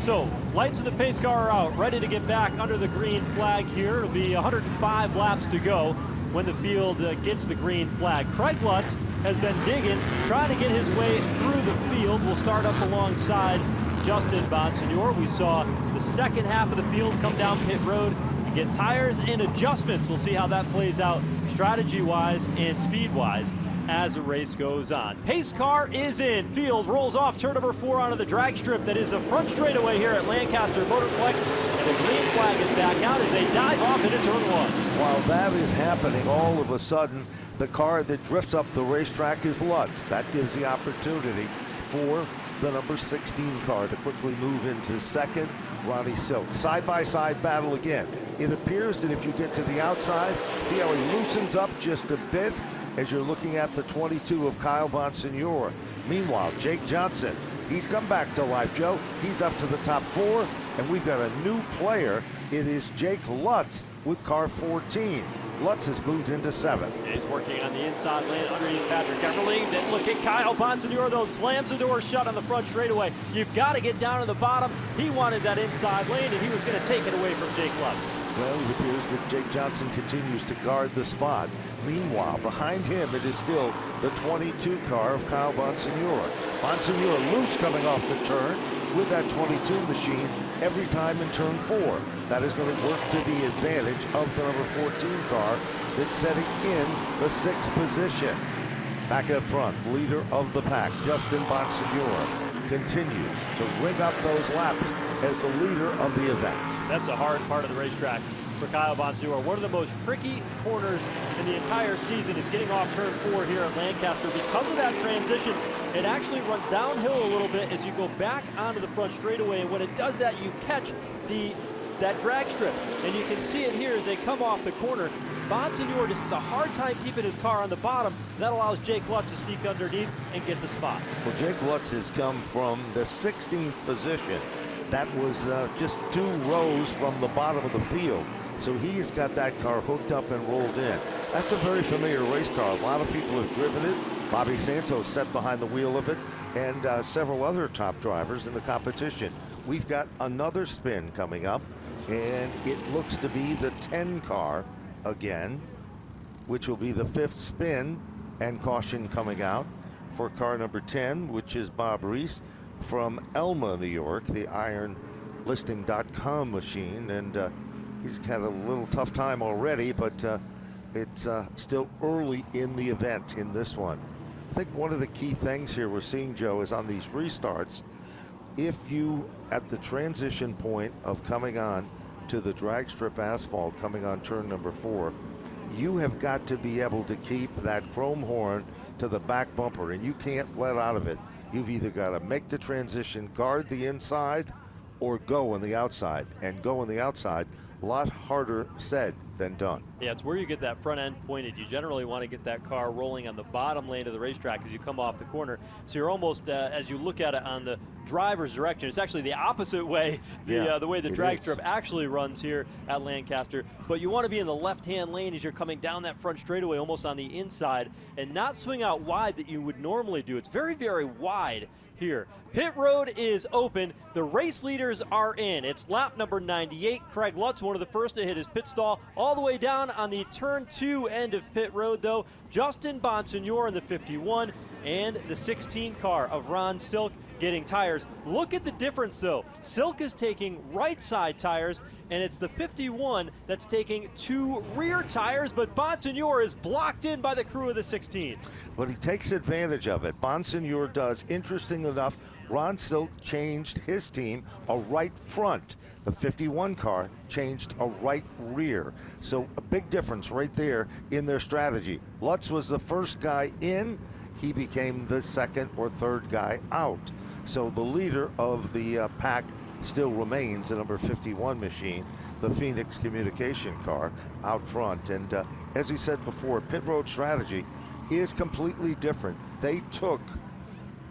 So, lights in the pace car are out, ready to get back under the green flag here. It'll be 105 laps to go when the field gets the green flag. Craig Lutz has been digging, trying to get his way through the field. We'll start up alongside Justin Bonsignor. We saw the second half of the field come down pit road and get tires and adjustments. We'll see how that plays out strategy-wise and speed-wise as the race goes on. Pace car is in. Field rolls off turn number 4 onto the drag strip that is the front straightaway here at Lancaster Motorplex. And the green flag is back out as they dive off into turn 1. While that is happening, all of a sudden, the car that drifts up the racetrack is Lutz. That gives the opportunity for the number 16 car to quickly move into second. Ronnie Silk. Side-by-side battle again. It appears that if you get to the outside, see how he loosens up just a bit as you're looking at the 22 of Kyle Bonsignor. Meanwhile, Jake Johnson, he's come back to life, Joe. He's up to the top 4, and we've got a new player. It is Jake Lutz with car 14. Lutz has moved into 7. He's working on the inside lane underneath Patrick Everly. Then look at Kyle Bonsignor, though, slams the door shut on the front straightaway. You've got to get down to the bottom. He wanted that inside lane, and he was going to take it away from Jake Lutz. Well, it appears that Jake Johnson continues to guard the spot. Meanwhile, behind him, it is still the 22 car of Kyle Bonsignor. Bonsignor loose coming off the turn with that 22 machine every time in turn 4. That is going to work to the advantage of the number 14 car that's setting in the 6th position. Back up front, leader of the pack, Justin Bonsignor, continues to ring up those laps as the leader of the event. That's a hard part of the racetrack for Kyle Bonsignor. One of the most tricky corners in the entire season is getting off turn 4 here at Lancaster. Because of that transition, it actually runs downhill a little bit as you go back onto the front straightaway, and when it does that, you catch that drag strip, and you can see it here as they come off the corner. Bonsignor just has a hard time keeping his car on the bottom. That allows Jake Lutz to sneak underneath and get the spot. Well, Jake Lutz has come from the 16th position. That was just 2 rows from the bottom of the field. So he has got that car hooked up and rolled in. That's a very familiar race car. A lot of people have driven it. Bobby Santos sat behind the wheel of it, and several other top drivers in the competition. We've got another spin coming up, and it looks to be the 10 car again, which will be the 5th spin, and caution coming out for car number 10, which is Bob Reese from Elma, New York, the ironlisting.com machine, and he's had a little tough time already, but it's still early in the event in this one. I think one of the key things here we're seeing, Joe, is on these restarts, if you, at the transition point of coming on to the drag strip asphalt, coming on turn number 4, you have got to be able to keep that chrome horn to the back bumper, and you can't let out of it. You've either got to make the transition, guard the inside, or go on the outside. And go on the outside, a lot harder said than done. Yeah, it's where you get that front end pointed. You generally want to get that car rolling on the bottom lane of the racetrack as you come off the corner. So you're almost, as you look at it on the driver's direction, it's actually the opposite way, the way the drag strip actually runs here at Lancaster. But you want to be in the left-hand lane as you're coming down that front straightaway, almost on the inside, and not swing out wide that you would normally do. It's very, very wide here. Pit road is open. The race leaders are in. It's lap number 98. Craig Lutz, one of the first to hit his pit stall. All the way down on the turn 2 end of pit road, though, Justin Bonsignor in the 51 and the 16 car of Ron Silk getting tires. Look at the difference, though. Silk is taking right side tires, and it's the 51 that's taking 2 rear tires, but Bonsignor is blocked in by the crew of the 16. But he takes advantage of it. Bonsignor does. Interesting enough, Ron Silk changed his team a right front. The 51 car changed a right rear. So a big difference right there in their strategy. Lutz was the first guy in. He became the second or third guy out. So the leader of the pack still remains the number 51 machine, the Phoenix Communication car out front. And as we said before, pit road strategy is completely different. They took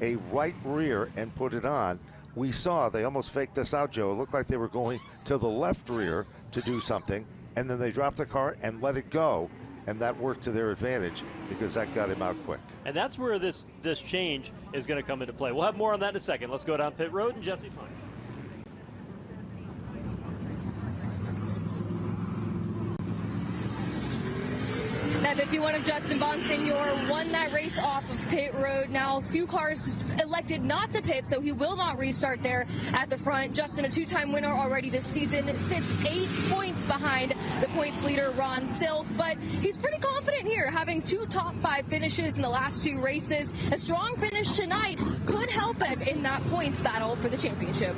a right rear and put it on. We saw they almost faked this out, Joe. It looked like they were going to the left rear to do something, and then they dropped the car and let it go, and that worked to their advantage because that got him out quick. And that's where this change is going to come into play. We'll have more on that in a second. Let's go down pit road and Jesse Punch. That 51 of Justin Bonsignor won that race off of pit road. Now, a few cars elected not to pit, so he will not restart there at the front. Justin, a two-time winner already this season, sits 8 points behind the points leader, Ron Silk. But he's pretty confident here, having 2 top 5 finishes in the last 2 races. A strong finish tonight could help him in that points battle for the championship.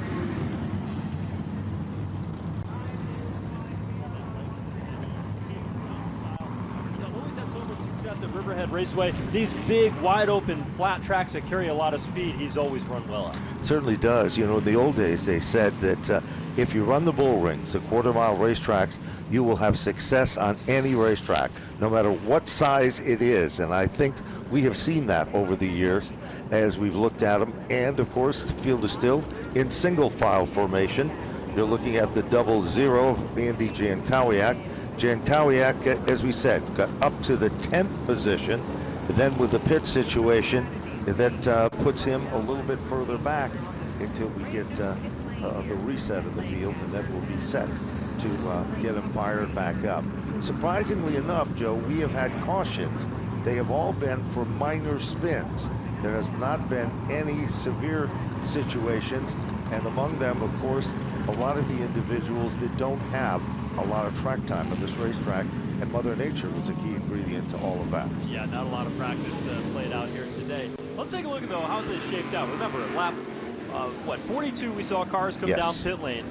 At Riverhead Raceway, these big, wide open, flat tracks that carry a lot of speed, he's always run well at. Certainly does. You know, in the old days, they said that if you run the bull rings, the quarter-mile racetracks, you will have success on any racetrack, no matter what size it is. And I think we have seen that over the years as we've looked at them. And, of course, the field is still in single-file formation. You're looking at the 00 of Andy Jankowiak. Jankowiak, as we said, got up to the 10th position. Then with the pit situation, that puts him a little bit further back until we get the reset of the field, and then we'll be set to get him fired back up. Surprisingly enough, Joe, we have had cautions. They have all been for minor spins. There has not been any severe situations, and among them, of course, a lot of the individuals that don't have a lot of track time on this racetrack, and Mother Nature was a key ingredient to all of that. Yeah, not a lot of practice played out here today. Let's take a look at, though, how this shaped out. Remember, at lap, 42, we saw cars come down pit lane.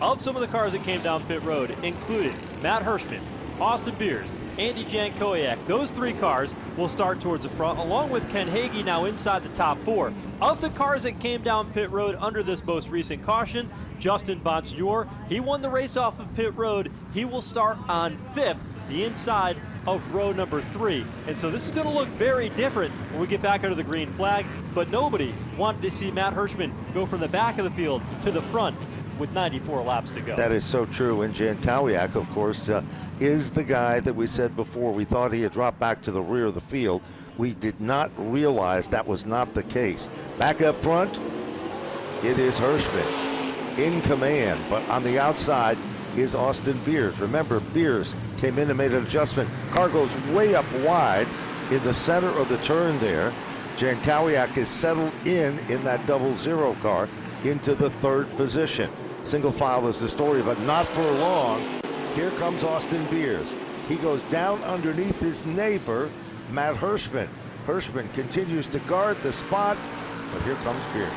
Of some of the cars that came down pit road included Matt Hirschman, Austin Beers, Andy Jankowiak. Those 3 cars will start towards the front, along with Ken Hagee now inside the top 4. Of the cars that came down pit road under this most recent caution, Justin Bonsignor, he won the race off of pit road. He will start on 5th, the inside of row number 3. And so this is going to look very different when we get back under the green flag, but nobody wanted to see Matt Hirschman go from the back of the field to the front with 94 laps to go. That is so true, and Jankowiak, of course, is the guy that we said before. We thought he had dropped back to the rear of the field. We did not realize that was not the case. Back up front, it is Hirschman in command, but on the outside is Austin Beers. Remember, Beers came in and made an adjustment. Car goes way up wide in the center of the turn there. Jankowiak is settled in that 00 car into the 3rd position. Single file is the story, but not for long. Here comes Austin Beers. He goes down underneath his neighbor, Matt Hirschman. Hirschman continues to guard the spot, but here comes Beers.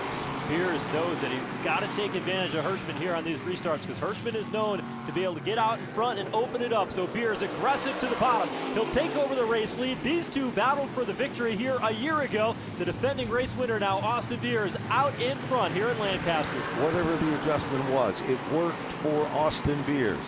Beers knows that he's got to take advantage of Hirschman here on these restarts, because Hirschman is known to be able to get out in front and open it up. So Beers aggressive to the bottom. He'll take over the race lead. These two battled for the victory here a year ago. The defending race winner now, Austin Beers, out in front here in Lancaster. Whatever the adjustment was, it worked for Austin Beers.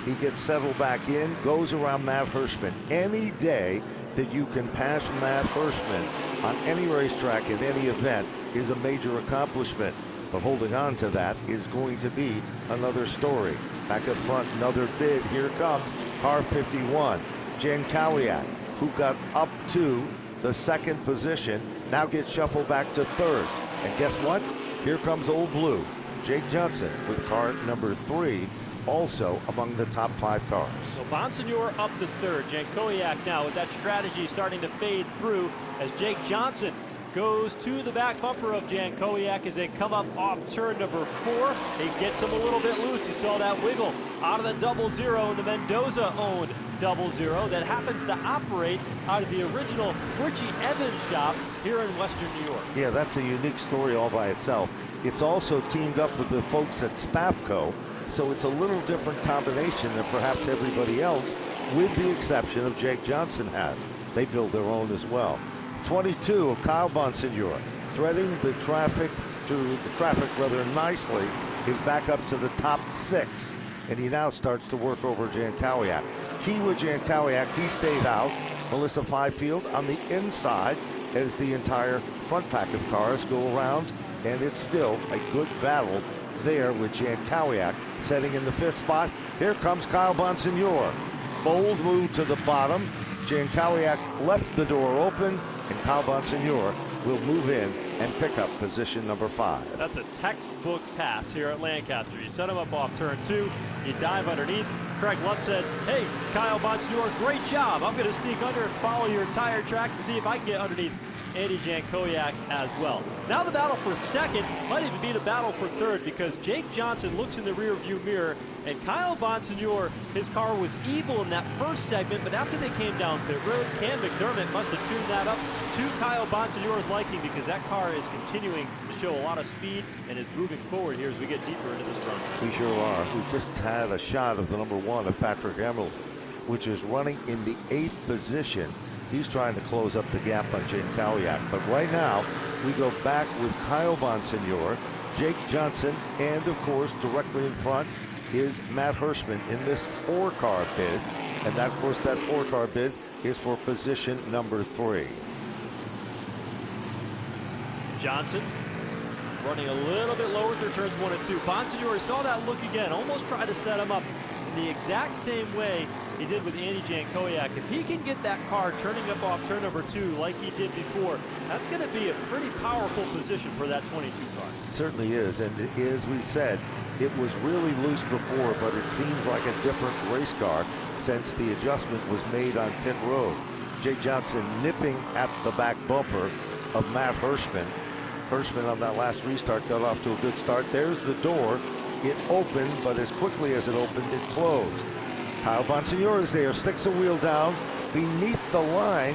He gets settled back in, goes around Matt Hirschman. Any day that you can pass Matt Hirschman on any racetrack in any event is a major accomplishment. But holding on to that is going to be another story. Back up front, another bid. Here comes car 51. Jankowiak, who got up to the 2nd position, now gets shuffled back to 3rd. And guess what? Here comes Old Blue, Jake Johnson, with car number 3, also among the top 5 cars. So Bonsignor up to 3rd. Jankowiak now with that strategy starting to fade through as Jake Johnson goes to the back bumper of Jankowiak as they come up off turn number 4. He gets him a little bit loose. You saw that wiggle out of the 00 in the Mendoza-owned 00 that happens to operate out of the original Richie Evans shop here in Western New York. Yeah, that's a unique story all by itself. It's also teamed up with the folks at Spafco, so it's a little different combination than perhaps everybody else, with the exception of Jake Johnson has. They build their own as well. 22 of Kyle Bonsignor, threading the traffic rather nicely, is back up to the top 6, and he now starts to work over Jankowiak. Key with Jankowiak, he stayed out. Melissa Fifield on the inside as the entire front pack of cars go around, and it's still a good battle there with Jankowiak setting in the 5th spot. Here comes Kyle Bonsignor. Bold move to the bottom. Jankowiak left the door open, and Kyle Bonsignor will move in and pick up position number 5. That's a textbook pass here at Lancaster. You set him up off turn 2, you dive underneath. Craig Lutt said, hey, Kyle Bonsignor, great job. I'm going to sneak under and follow your tire tracks and see if I can get underneath Andy Jankowiak as well. Now the battle for 2nd might even be the battle for 3rd, because Jake Johnson looks in the rear view mirror, and Kyle Bonsignor, his car was evil in that first segment, but after they came down pit road, Cam McDermott must have tuned that up to Kyle Bonsignor's liking, because that car is continuing to show a lot of speed and is moving forward here as we get deeper into this run. We sure are. We just had a shot of the number 1 of Patrick Emerald, which is running in the 8th position. He's trying to close up the gap on Jankowiak. But right now, we go back with Kyle Bonsignor, Jake Johnson, and of course, directly in front is Matt Hirschman in this 4-car bid. And that, of course, that 4-car bid is for position number 3. Johnson running a little bit lower through turns 1 and 2. Bonsignor saw that look again, almost tried to set him up in the exact same way he did with Andy Jankowiak. If he can get that car turning up off turn number 2 like he did before, that's going to be a pretty powerful position for that 22 car. It certainly is, and as we said, it was really loose before, but it seems like a different race car since the adjustment was made on pit road. Jake Johnson nipping at the back bumper of Matt Hirschman. Hirschman on that last restart got off to a good start. There's the door. It opened, but as quickly as it opened, it closed. Kyle Bonsignor is there, sticks the wheel down beneath the line,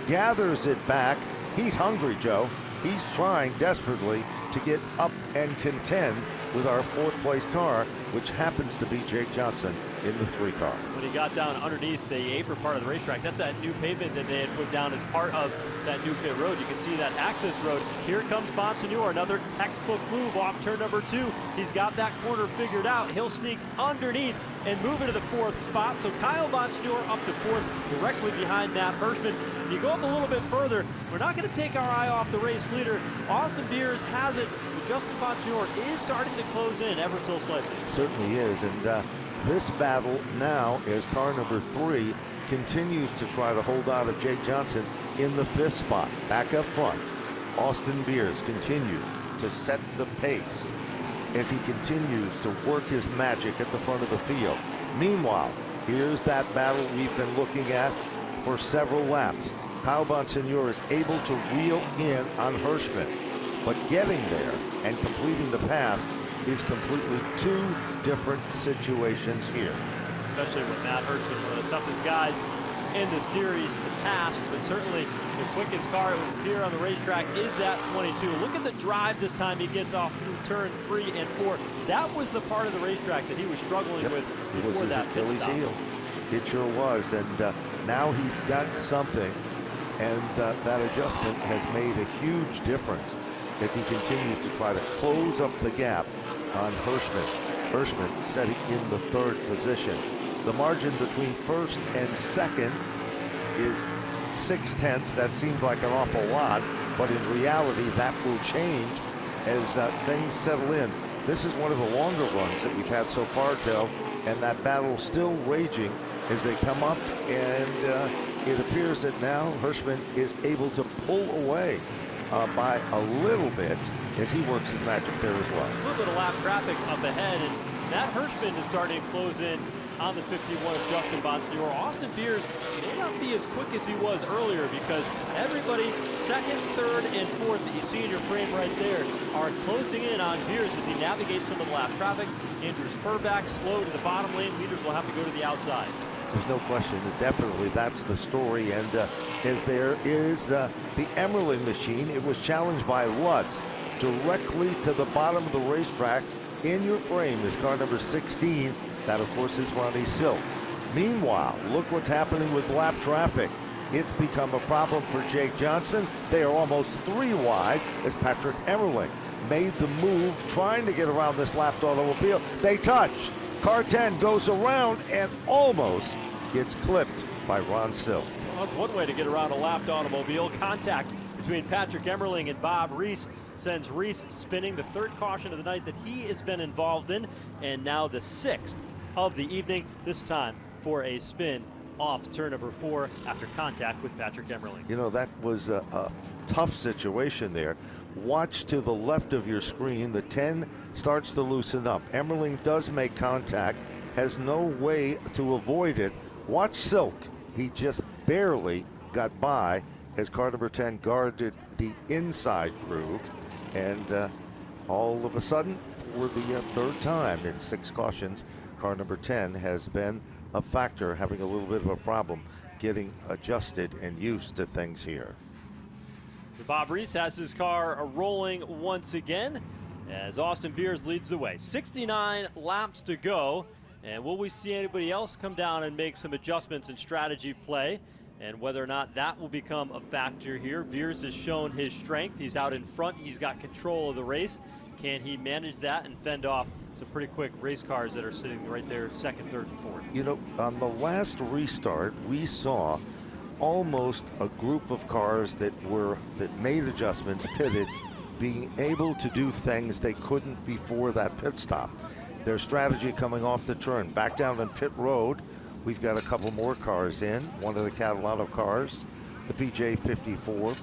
gathers it back. He's hungry, Joe. He's trying desperately to get up and contend with our 4th place car, which happens to be Jake Johnson in the 3 car. When he got down underneath the apron part of the racetrack, that's that new pavement that they had put down as part of that new pit road. You can see that access road. Here comes Bonsignor, another textbook move off turn number 2. He's got that corner figured out. He'll sneak underneath and move into the 4th spot. So Kyle Bonsignor up to 4th, directly behind Matt Hirschman. You go up a little bit further, we're not going to take our eye off the race leader. Austin Beers has it. Justin Bonsignor is starting to close in ever so slightly. Certainly is, and this battle now, as car number 3 continues to try to hold out of Jake Johnson in the 5th spot. Back up front, Austin Beers continues to set the pace as he continues to work his magic at the front of the field. Meanwhile, here's that battle we've been looking at for several laps. Kyle Bonsignor is able to reel in on Hirschman, but getting there and completing the pass is completely 2 different situations here. Especially with Matt Hirschman, one of the toughest guys in the series to pass, but certainly the quickest car it would appear on the racetrack is that 22. Look at the drive this time he gets off through turn 3 and 4. That was the part of the racetrack that he was struggling with before that pit stop. Heel. It sure was, and now he's got something, and that adjustment has made a huge difference as he continues to try to close up the gap on Hirschman. Hirschman setting in the 3rd position. The margin between 1st and 2nd is 0.6. That seems like an awful lot, but in reality that will change as things settle in. This is one of the longer runs that we've had so far, Joe, and that battle still raging as they come up, and it appears that now Hirschman is able to pull away by a little bit as he works his magic there as well. A little bit of lap traffic up ahead, and Matt Hirschman is starting to close in on the 51 of Justin Bonsignore. Austin Beers may not be as quick as he was earlier because everybody, second, third, and fourth that you see in your frame right there are closing in on Beers as he navigates some of the lap traffic. Andrew Spurback slow to the bottom lane. Leaders will have to go to the outside. There's no question. Definitely, that's the story. And as there is the Emmerling machine, it was challenged by Lutz directly to the bottom of the racetrack. In your frame is car number 16. That, of course, is Ronnie Silk. Meanwhile, look what's happening with lap traffic. It's become a problem for Jake Johnson. They are almost 3 wide as Patrick Emmerling made the move trying to get around this lapped automobile. They touch. Car 10 goes around and almost gets clipped by Ron Silk. Well, that's one way to get around a lapped automobile. Contact between Patrick Emmerling and Bob Reese sends Reese spinning, the 3rd caution of the night that he has been involved in, and now the 6th of the evening, this time for a spin off turn number 4 after contact with Patrick Emmerling. You know, that was a tough situation there. Watch to the left of your screen. The 10 starts to loosen up. Emmerling does make contact, has no way to avoid it. Watch Silk. He just barely got by as car number 10 guarded the inside groove. And all of a sudden, for the 3rd time in 6 cautions, car number 10 has been a factor, having a little bit of a problem getting adjusted and used to things here. Bob Reese has his car rolling once again as Austin Beers leads the way. 69 laps to go. And will we see anybody else come down and make some adjustments in strategy play? And whether or not that will become a factor here. Beers has shown his strength. He's out in front. He's got control of the race. Can he manage that and fend off some pretty quick race cars that are sitting right there, 2nd, 3rd, and 4th? You know, on the last restart, we saw almost a group of cars that made adjustments, pitted, being able to do things they couldn't before that pit stop. Their strategy coming off the turn, back down on pit road. We've got a couple more cars in. One of the Catalano cars, the PJ 54.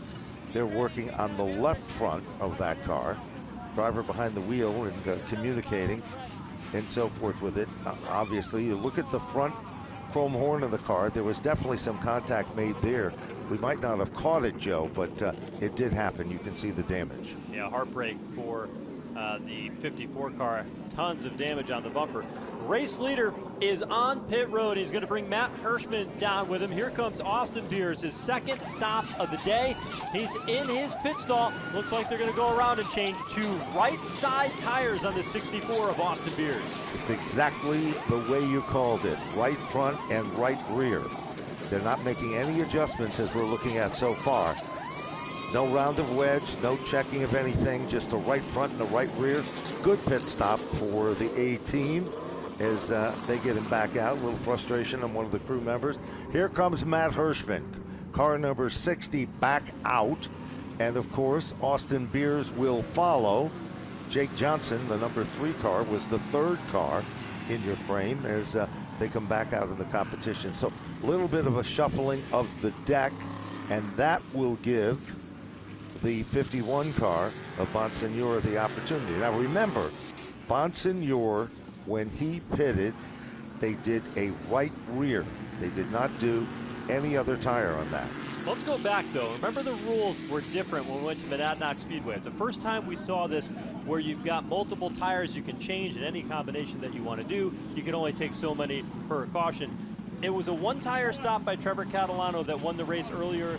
They're working on the left front of that car. Driver behind the wheel and communicating and so forth with it. Obviously, you look at the front chrome horn of the car. There was definitely some contact made there. We might not have caught it, Joe, but it did happen. You can see the damage. Yeah, heartbreak for the 54 car. Tons of damage on the bumper. Race leader is on pit road. He's going to bring Matt Hirschman down with him. Here comes Austin Beers, his 2nd stop of the day. He's in his pit stall. Looks like they're going to go around and change 2 right side tires on the 64 of Austin Beers. It's exactly the way you called it. Right front and right rear. They're not making any adjustments as we're looking at so far. No round of wedge, no checking of anything, just a right front and a right rear. Good pit stop for the A team as they get him back out. A little frustration on one of the crew members. Here comes Matt Hirschman, car number 60 back out. And of course, Austin Beers will follow. Jake Johnson, the number 3 car, was the 3rd car in your frame as they come back out in the competition. So a little bit of a shuffling of the deck, and that will give the 51 car of Bonsignore the opportunity. Now remember, Bonsignore, when he pitted, they did a right rear. They did not do any other tire on that. Let's go back though. Remember, the rules were different when we went to Monadnock Speedway. It's the first time we saw this where you've got multiple tires you can change in any combination that you want to do. You can only take so many per caution. It was a 1 tire stop by Trevor Catalano that won the race earlier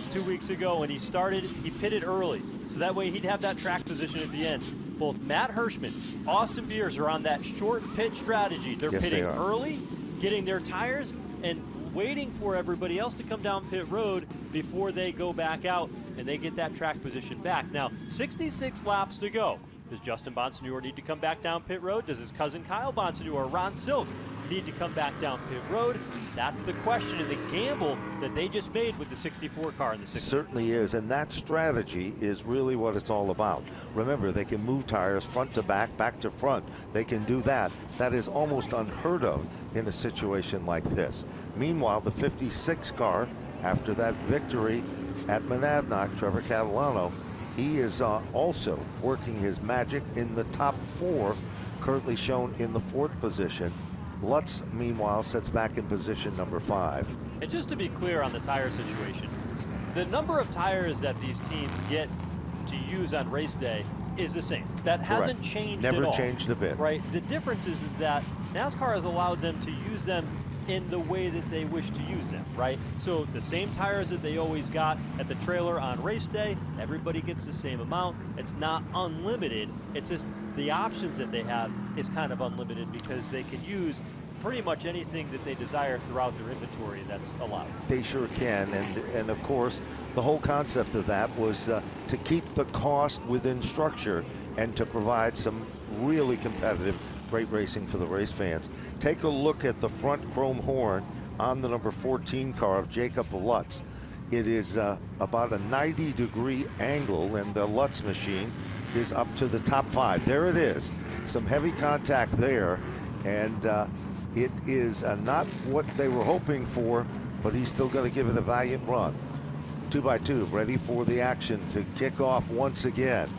2 weeks ago, and he pitted early. So that way he'd have that track position at the end. Both Matt Hirschman, Austin Beers are on that short pit strategy. They're pitting early, getting their tires, and waiting for everybody else to come down pit road before they go back out and they get that track position back. Now, 66 laps to go. Does Justin Bonsignore need to come back down pit road? Does his cousin Kyle Bonsignore, Ron Silk, need to come back down pit road? That's the question and the gamble that they just made with the 64 car in the 60. Certainly is, and that strategy is really what it's all about. Remember, they can move tires front to back, back to front. They can do that. That is almost unheard of in a situation like this. Meanwhile, the 56 car, after that victory at Monadnock, Trevor Catalano, he is also working his magic in the top 4, currently shown in the 4th position. Lutz, meanwhile, sets back in position number 5. And just to be clear on the tire situation, the number of tires that these teams get to use on race day is the same. That hasn't changed at all. Never changed a bit. Right. The difference is that NASCAR has allowed them to use them in the way that they wish to use them, right? So the same tires that they always got at the trailer on race day, everybody gets the same amount. It's not unlimited. It's just the options that they have is kind of unlimited because they can use pretty much anything that they desire throughout their inventory that's allowed. They sure can, and of course, the whole concept of that was to keep the cost within structure and to provide some really competitive, great racing for the race fans. Take a look at the front chrome horn on the number 14 car of Jacob Lutz. It is about a 90-degree angle, and the Lutz machine is up to the top 5. There it is. Some heavy contact there, and it is not what they were hoping for, but he's still going to give it a valiant run. 2x2 ready for the action to kick off once again.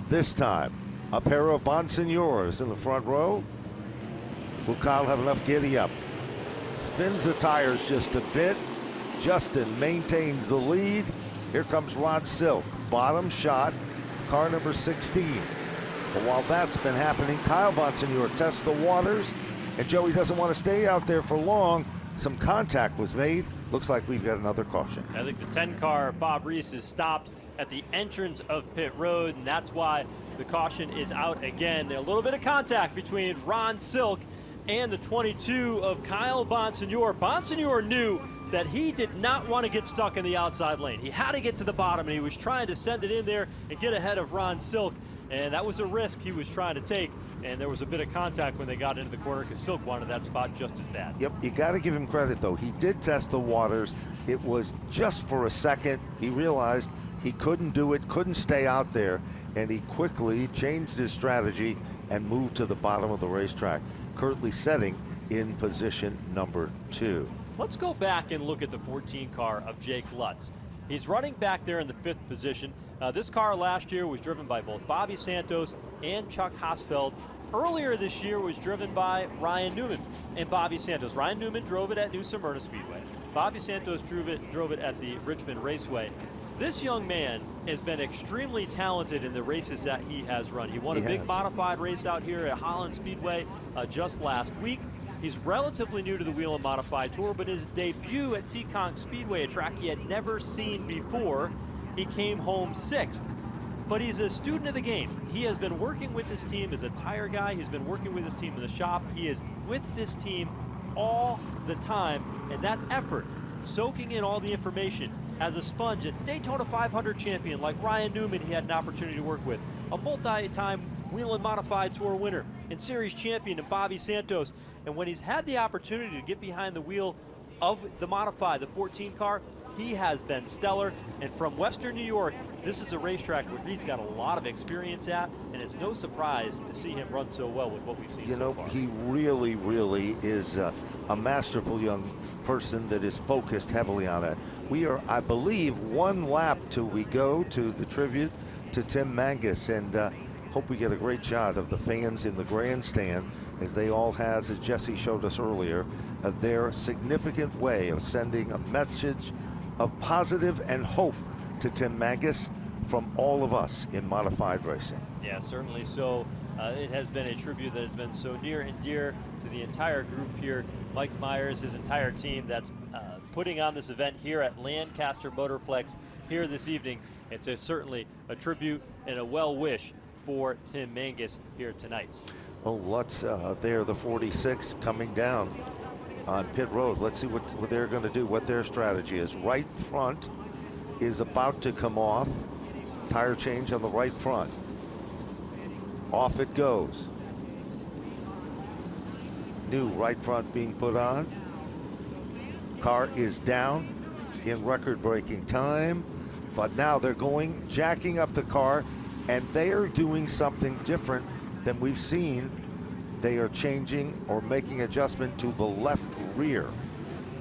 This time, a pair of Bonsignors in the front row. Will Kyle have enough giddy up? Spins the tires just a bit. Justin maintains the lead. Here comes Ron Silk, bottom shot, car number 16. But while that's been happening, Kyle Bonsignor tests the waters, and Joey doesn't want to stay out there for long. Some contact was made. Looks like we've got another caution. I think the 10 car, Bob Reese, is stopped at the entrance of pit road, and that's why the caution is out again. A little bit of contact between Ron Silk and the 22 of Kyle Bonsignor. Bonsignor knew that he did not want to get stuck in the outside lane. He had to get to the bottom, and he was trying to send it in there and get ahead of Ron Silk, and that was a risk he was trying to take. And there was a bit of contact when they got into the corner because Silk wanted that spot just as bad. Yep, you got to give him credit, though. He did test the waters. It was just for a second. He realized he couldn't do it, couldn't stay out there, and he quickly changed his strategy and moved to the bottom of the racetrack, currently setting in position number 2. Let's go back and look at the 14 car of Jake Lutz. He's running back there in the 5th position. This car last year was driven by both Bobby Santos and Chuck Hosfeld. Earlier this year was driven by Ryan Newman and Bobby Santos. Ryan Newman drove it at New Smyrna Speedway. Bobby Santos drove it at the Richmond Raceway. This young man has been extremely talented in the races that he has run. He won a big modified race out here at Holland Speedway just last week. He's relatively new to the Whelen Modified Tour, but his debut at Seekonk Speedway, a track he had never seen before, he came home 6th. But he's a student of the game. He has been working with this team as a tire guy. He's been working with this team in the shop. He is with this team all the time, and that effort, soaking in all the information as a sponge, a Daytona 500 champion like Ryan Newman he had an opportunity to work with, a multi-time Whelen Modified Tour winner and series champion in Bobby Santos. And when he's had the opportunity to get behind the wheel of the Modified, the 14 car, he has been stellar. And from Western New York, this is a racetrack where he's got a lot of experience at, and it's no surprise to see him run so well with what we've seen so far. He really, really is a masterful young person that is focused heavily on it. We are, I believe, 1 lap till we go to the tribute to Tim Mangus, and hope we get a great shot of the fans in the grandstand as they all has, as Jesse showed us earlier, their significant way of sending a message of positive and hope to Tim Mangus from all of us in modified racing. Yeah, certainly so. It has been a tribute that has been so near and dear to the entire group here. Mike Myers, his entire team that's putting on this event here at Lancaster Motorplex here this evening. It's certainly a tribute and a well wish for Tim Mangus here tonight. Oh, Lutz there, the 46 coming down on pit road. Let's see what they're going to do, what their strategy is. Right front is about to come off. Tire change on the right front. Off it goes. New right front being put on. Car is down in record-breaking time, but now they're jacking up the car, and they are doing something different than we've seen. They are changing or making adjustment to the left rear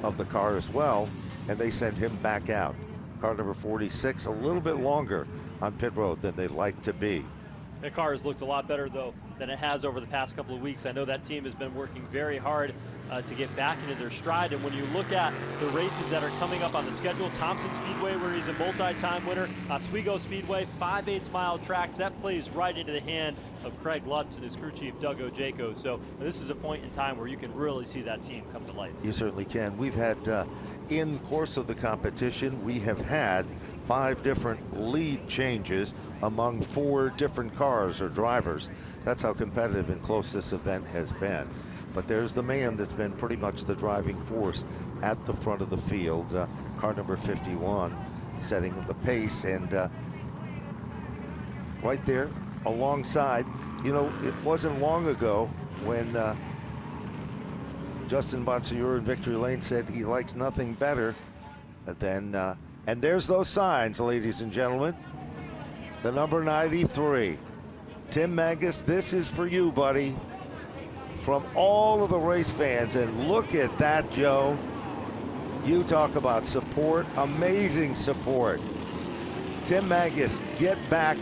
of the car as well, and they send him back out. Car number 46, a little bit longer on pit road than they'd like to be. The car has looked a lot better, though, than it has over the past couple of weeks. I know that team has been working very hard to get back into their stride. And when you look at the races that are coming up on the schedule, Thompson Speedway, where he's a multi-time winner, Oswego Speedway, 5/8 mile tracks, that plays right into the hand of Craig Lutz and his crew chief, Doug Ojako. So this is a point in time where you can really see that team come to life. You certainly can. We've had, in the course of the competition, we have had 5 different lead changes among 4 different cars or drivers. That's how competitive and close this event has been. But there's the man that's been pretty much the driving force at the front of the field, car number 51, setting the pace, and right there alongside. You know, it wasn't long ago when Justin Bonsignore in Victory Lane said he likes nothing better than, and there's those signs, ladies and gentlemen. The number 93, Tim Mangus, this is for you, buddy. From all of the race fans, and look at that, Joe. You talk about support, amazing support. Tim Mangus, get back,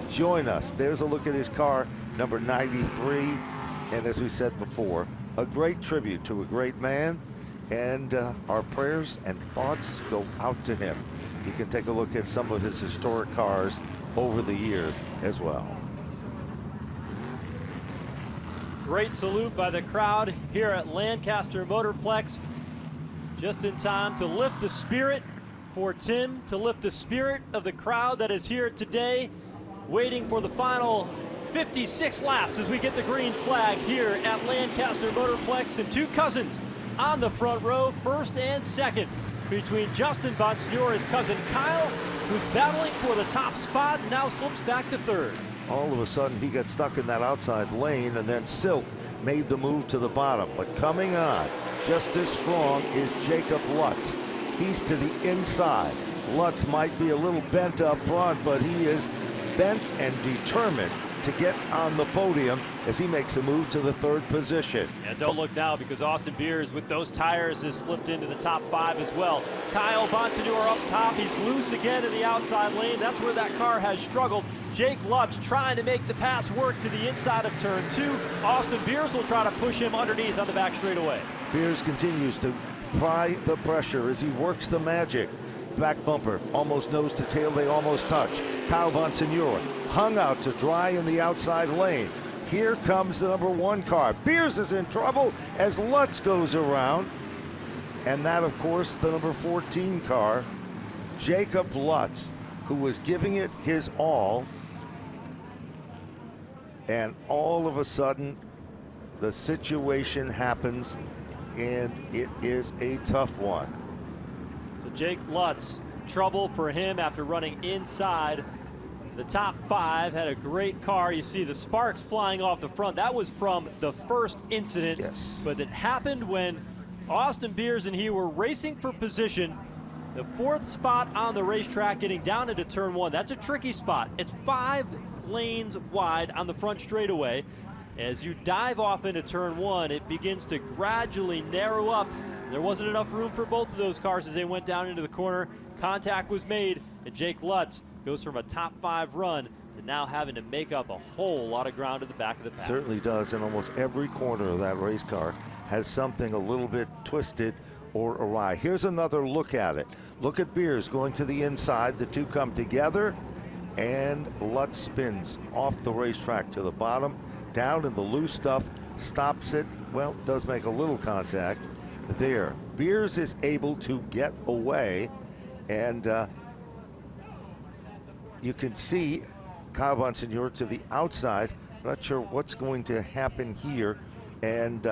join us. There's a look at his car, number 93, and as we said before, a great tribute to a great man, and our prayers and thoughts go out to him. You can take a look at some of his historic cars over the years as well. Great salute by the crowd here at Lancaster Motorplex. Just in time to lift the spirit for Tim, to lift the spirit of the crowd that is here today, waiting for the final 56 laps as we get the green flag here at Lancaster Motorplex. And 2 cousins on the front row, first and second, between Justin Bonsignore, his cousin Kyle, who's battling for the top spot, and now slips back to third. All of a sudden he got stuck in that outside lane, and then Silk made the move to the bottom. But coming on just as strong is Jacob Lutz. He's to the inside. Lutz might be a little bent up front, but he is bent and determined to get on the podium as he makes a move to the 3rd position. And don't look now, because Austin Beers with those tires has slipped into the top 5 as well. Kyle Bonsignore up top. He's loose again in the outside lane. That's where that car has struggled. Jake Lutz trying to make the pass work to the inside of turn 2. Austin Beers will try to push him underneath on the back straightaway. Beers continues to apply the pressure as he works the magic. Back bumper, almost nose to tail, they almost touch. Kyle Bonsignore hung out to dry in the outside lane. Here comes the number 1 car. Beers is in trouble as Lutz goes around. And that, of course, the number 14 car, Jacob Lutz, who was giving it his all. And all of a sudden, the situation happens, and it is a tough one. So Jake Lutz, trouble for him after running inside the top 5. Had a great car. You see the sparks flying off the front. That was from the first incident. Yes. But it happened when Austin Beers and he were racing for position. The 4th spot on the racetrack, getting down into turn 1. That's a tricky spot. It's 5 lanes wide on the front straightaway. As you dive off into turn 1, it begins to gradually narrow up. There wasn't enough room for both of those cars as they went down into the corner. Contact was made, and Jake Lutz goes from a top 5 run to now having to make up a whole lot of ground at the back of the pack. Certainly does, and almost every corner of that race car has something a little bit twisted or awry. Here's another look at it. Look at Beers going to the inside. The 2 come together, and Lutz spins off the racetrack to the bottom, down in the loose stuff, stops it. Well, does make a little contact there. Beers is able to get away, and you can see Kyle Bonsignore to the outside. Not sure what's going to happen here, and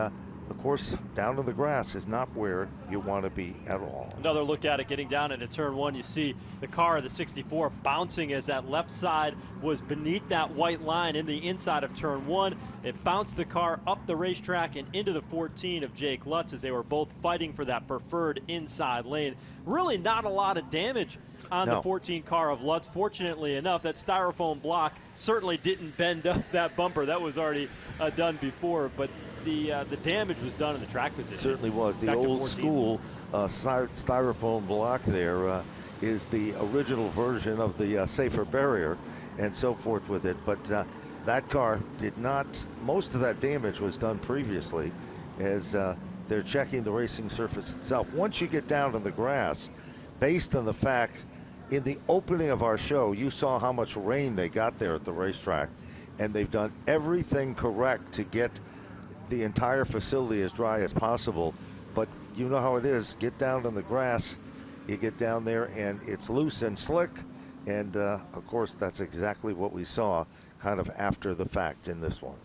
of course, down to the grass is not where you want to be at all. Another look at it getting down into turn 1. You see the car of the 64 bouncing as that left side was beneath that white line in the inside of turn 1. It bounced the car up the racetrack and into the 14 of Jake Lutz as they were both fighting for that preferred inside lane. Really not a lot of damage on the 14 car of Lutz. Fortunately enough, that styrofoam block certainly didn't bend up that bumper. That was already done before, but the damage was done in the track position. Certainly was. The old school styrofoam block there is the original version of the safer barrier, and so forth with it. But that car did not, most of that damage was done previously as they're checking the racing surface itself. Once you get down to the grass, based on the fact in the opening of our show, you saw how much rain they got there at the racetrack, and they've done everything correct to get the entire facility as dry as possible. But you know how it is, get down on the grass, you get down there and it's loose and slick, and of course that's exactly what we saw kind of after the fact in this one.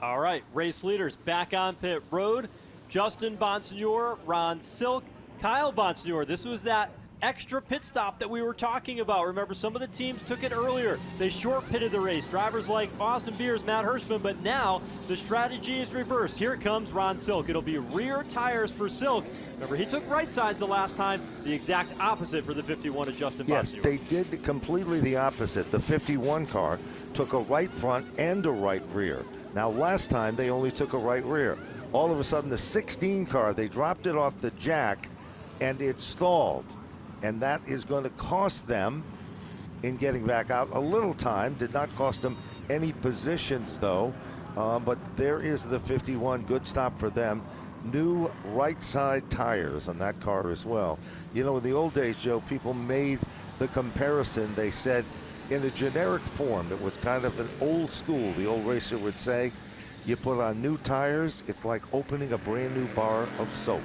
All right, race leaders back on pit road. Justin Bonsignor, Ron Silk, Kyle Bonsignor. This was that extra pit stop that we were talking about. Remember, some of the teams took it earlier. They short pitted the race. Drivers like Austin Beers, Matt Hirschman, but now the strategy is reversed. Here it comes Ron Silk. It'll be rear tires for Silk. Remember, he took right sides the last time, the exact opposite for the 51 of Justin Yes, Bonsignor. they did completely the opposite. The 51 car took a right front and a right rear. Now, last time they only took a right rear. All of a sudden, the 16 car, they dropped it off the jack and it stalled. And that is going to cost them in getting back out a little time. Did not cost them any positions, though. But there is the 51. Good stop for them. New right side tires on that car as well. You know, in the old days, Joe, people made the comparison. They said in a generic form, it was kind of an old school, the old racer would say, you put on new tires, it's like opening a brand new bar of soap.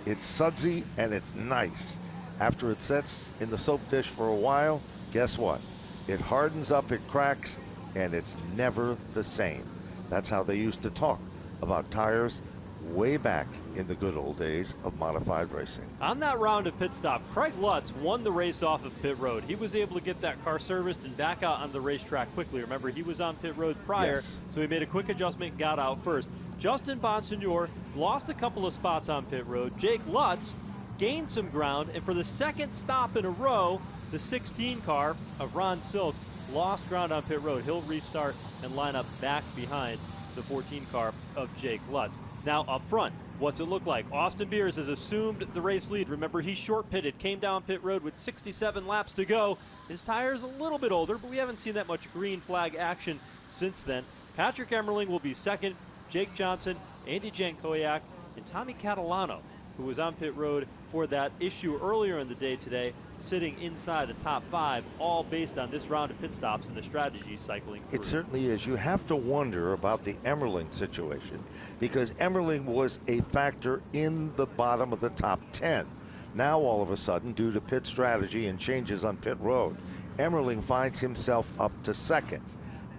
It's sudsy and it's nice. After it sets in the soap dish for a while, guess what? It hardens up, it cracks, and it's never the same. That's how they used to talk about tires way back in the good old days of modified racing. On that round of pit stop, Craig Lutz won the race off of pit road. He was able to get that car serviced and back out on the racetrack quickly. Remember, he was on pit road prior, Yes. so he made a quick adjustment and got out first. Justin Bonsignor lost a couple of spots on pit road. Jake Lutz gained some ground, and for the second stop in a row, the 16 car of Ron Silk lost ground on pit road. He'll restart and line up back behind the 14 car of Jake Lutz. Now up front, what's it look like? Austin Beers has assumed the race lead. Remember, he short pitted, came down pit road with 67 laps to go. His tire's a little bit older, but we haven't seen that much green flag action since then. Patrick Emmerling will be second. Jake Johnson, Andy Jankowiak, and Tommy Catalano, who was on pit road for that issue earlier in the day today, sitting inside the top 5, all based on this round of pit stops and the strategy cycling through. It certainly is. You have to wonder about the Emmerling situation because Emmerling was a factor in the bottom of the top 10. Now, all of a sudden, due to pit strategy and changes on pit road, Emmerling finds himself up to second.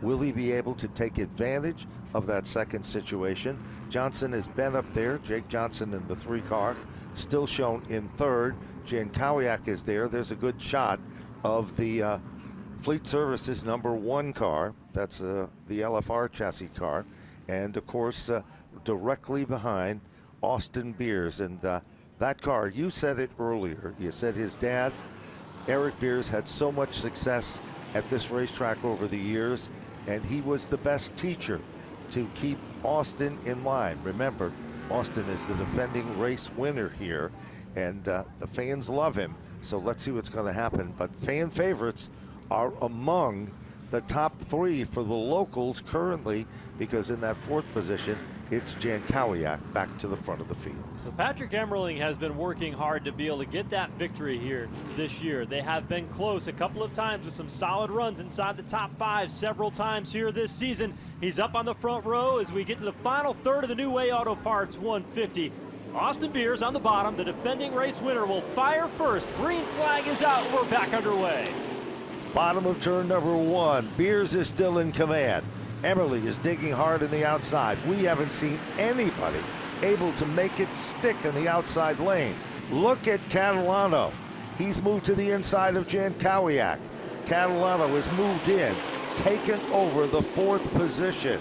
Will he be able to take advantage of that second situation? Johnson has been up there. Jake Johnson in the 3 car, still shown in third. Jankowiak is there. There's a good shot of the Fleet Services number 1 car. That's the LFR chassis car. And of course, directly behind Austin Beers. And that car, you said it earlier. You said his dad, Eric Beers, had so much success at this racetrack over the years, and he was the best teacher to keep Austin in line. Remember, Austin is the defending race winner here, and the fans love him. So let's see what's going to happen. But fan favorites are among the top 3 for the locals currently, because in that 4th position, it's Jankowiak back to the front of the field. So Patrick Emmerling has been working hard to be able to get that victory here this year. They have been close a couple of times with some solid runs inside the top 5 several times here this season. He's up on the front row as we get to the final third of the New Way Auto Parts 150. Austin Beers on the bottom. The defending race winner will fire first. Green flag is out. We're back underway. Bottom of turn number 1. Beers is still in command. Emmerling is digging hard in the outside. We haven't seen anybody able to make it stick in the outside lane. Look at Catalano. He's moved to the inside of Jankowiak. Catalano has moved in, taken over the 4th position.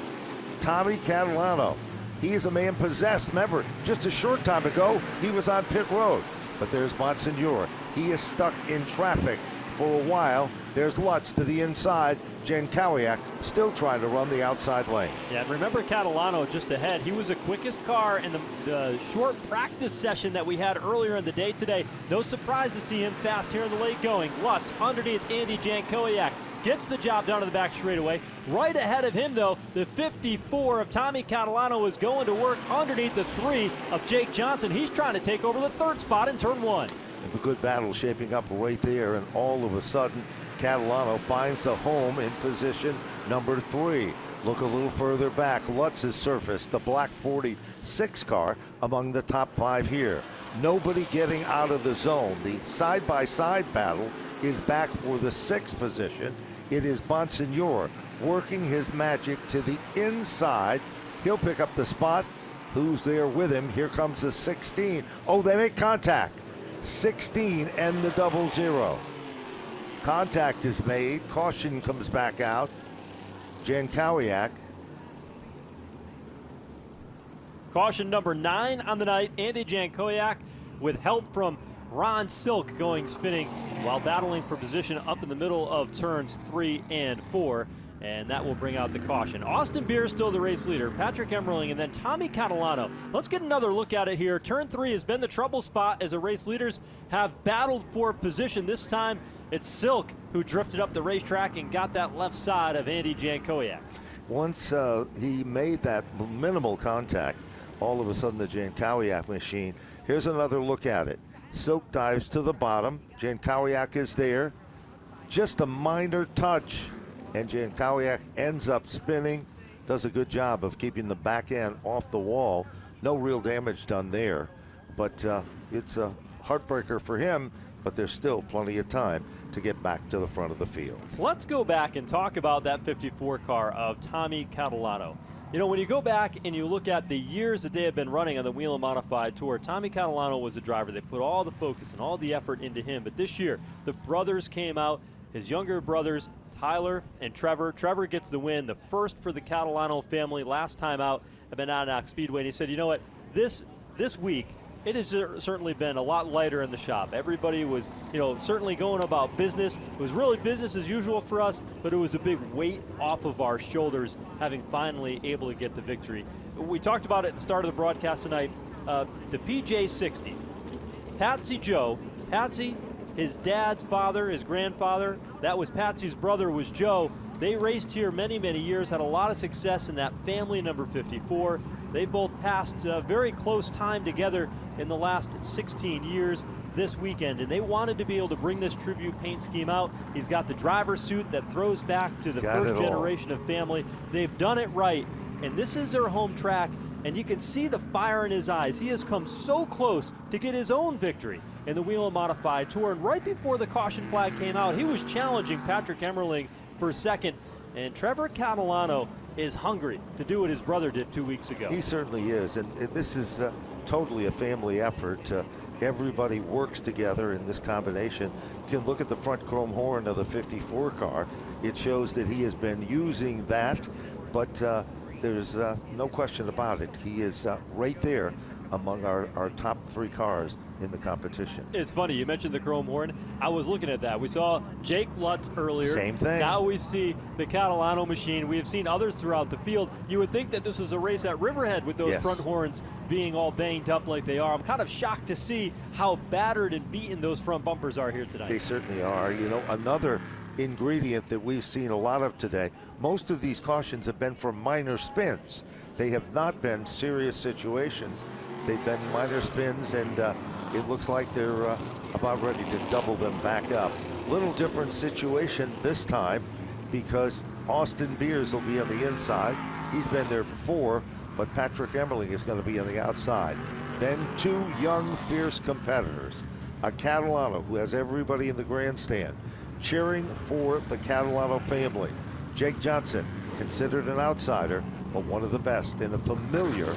Tommy Catalano, he is a man possessed. Remember, just a short time ago, he was on pit road. But there's Bonsignor. He is stuck in traffic for a while. There's Lutz to the inside. Jankowiak still trying to run the outside lane. Yeah, remember Catalano just ahead. He was the quickest car in the short practice session that we had earlier in the day today. No surprise to see him fast here in the late going. Lutz underneath Andy Jankowiak. gets the job down to the back straightaway. Right ahead of him, though, the 54 of Tommy Catalano is going to work underneath the 3 of Jake Johnson. He's trying to take over the 3rd spot in turn 1. A good battle shaping up right there, and all of a sudden, Catalano finds the home in position number 3. Look a little further back. Lutz has surfaced, the black 46 car among the top 5 here. Nobody getting out of the zone. The side-by-side battle is back for the 6th position. It is Bonsignor working his magic to the inside. He'll pick up the spot. Who's there with him? Here comes the 16. Oh, they make contact. 16 and the 00. Contact is made. Caution comes back out. Jankowiak. Caution number 9 on the night. Andy Jankowiak with help from Ron Silk going spinning while battling for position up in the middle of turns 3 and 4. And that will bring out the caution. Austin Beer still the race leader. Patrick Emmerling and then Tommy Catalano. Let's get another look at it here. Turn 3 has been the trouble spot as the race leaders have battled for position. This time it's Silk who drifted up the racetrack and got that left side of Andy Jankowiak. Once he made that minimal contact, all of a sudden the Jankowiak machine. Here's another look at it. Silk dives to the bottom. Jankowiak is there. Just a minor touch. And Jankowiak ends up spinning. Does a good job of keeping the back end off the wall. No real damage done there. But it's a heartbreaker for him. But there's still plenty of time to get back to the front of the field. Let's go back and talk about that 54 car of Tommy Catalano. You know, when you go back and you look at the years that they have been running on the Whelen Modified Tour, Tommy Catalano was the driver. They put all the focus and all the effort into him. But this year, the brothers came out, his younger brothers, Tyler and Trevor. Trevor gets the win, the first for the Catalano family last time out at Monadnock Speedway. And he said, you know what, this week, it has certainly been a lot lighter in the shop. Everybody was, certainly going about business. It was really business as usual for us, but it was a big weight off of our shoulders, having finally able to get the victory. We talked about it at the start of the broadcast tonight. The PJ60, Patsy Joe, Patsy, his dad's father, his grandfather, that was Patsy's brother, was Joe. They raced here many, many years, had a lot of success in that family number 54. They both passed very close time together in the last 16 years this weekend, and they wanted to be able to bring this tribute paint scheme out. He's got the driver's suit that throws back to the first generation of family. They've done it right, and this is their home track, and you can see the fire in his eyes. He has come so close to get his own victory in the Whelen Modified Tour, and right before the caution flag came out, he was challenging Patrick Emmerling for second, and Trevor Catalano is hungry to do what his brother did 2 weeks ago. He certainly is, and this is totally a family effort. Everybody works together in this combination. You can look at the front chrome horn of the 54 car. It shows that he has been using that, but there's no question about it. He is right there among our top 3 cars in the competition. It's funny, you mentioned the chrome horn. I was looking at that. We saw Jake Lutz earlier. Same thing. Now we see the Catalano machine. We have seen others throughout the field. You would think that this was a race at Riverhead with those front horns being all banged up like they are. I'm kind of shocked to see how battered and beaten those front bumpers are here tonight. They certainly are. You know, another ingredient that we've seen a lot of today, most of these cautions have been for minor spins. They have not been serious situations. They've been minor spins, and it looks like they're about ready to double them back up. Little different situation this time because Austin Beers will be on the inside. He's been there before, but Patrick Emmerling is going to be on the outside. Then 2 young, fierce competitors. A Catalano who has everybody in the grandstand cheering for the Catalano family. Jake Johnson, considered an outsider, but one of the best in a familiar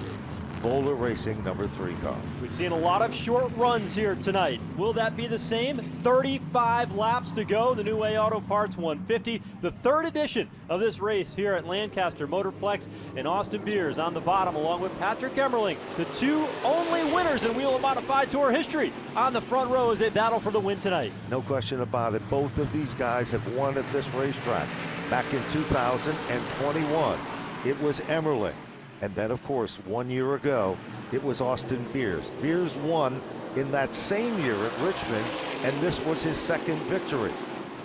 Bowler Racing number 3 car. We've seen a lot of short runs here tonight. Will that be the same? 35 laps to go. The New Way Auto Parts 150. The 3rd edition of this race here at Lancaster Motorplex. And Austin Beers on the bottom along with Patrick Emmerling. The 2 only winners in Whelen Modified Tour history on the front row as they battle for the win tonight. No question about it. Both of these guys have won at this racetrack. Back in 2021, it was Emmerling. And then, of course, 1 year ago, it was Austin Beers. Beers won in that same year at Richmond, and this was his 2nd victory.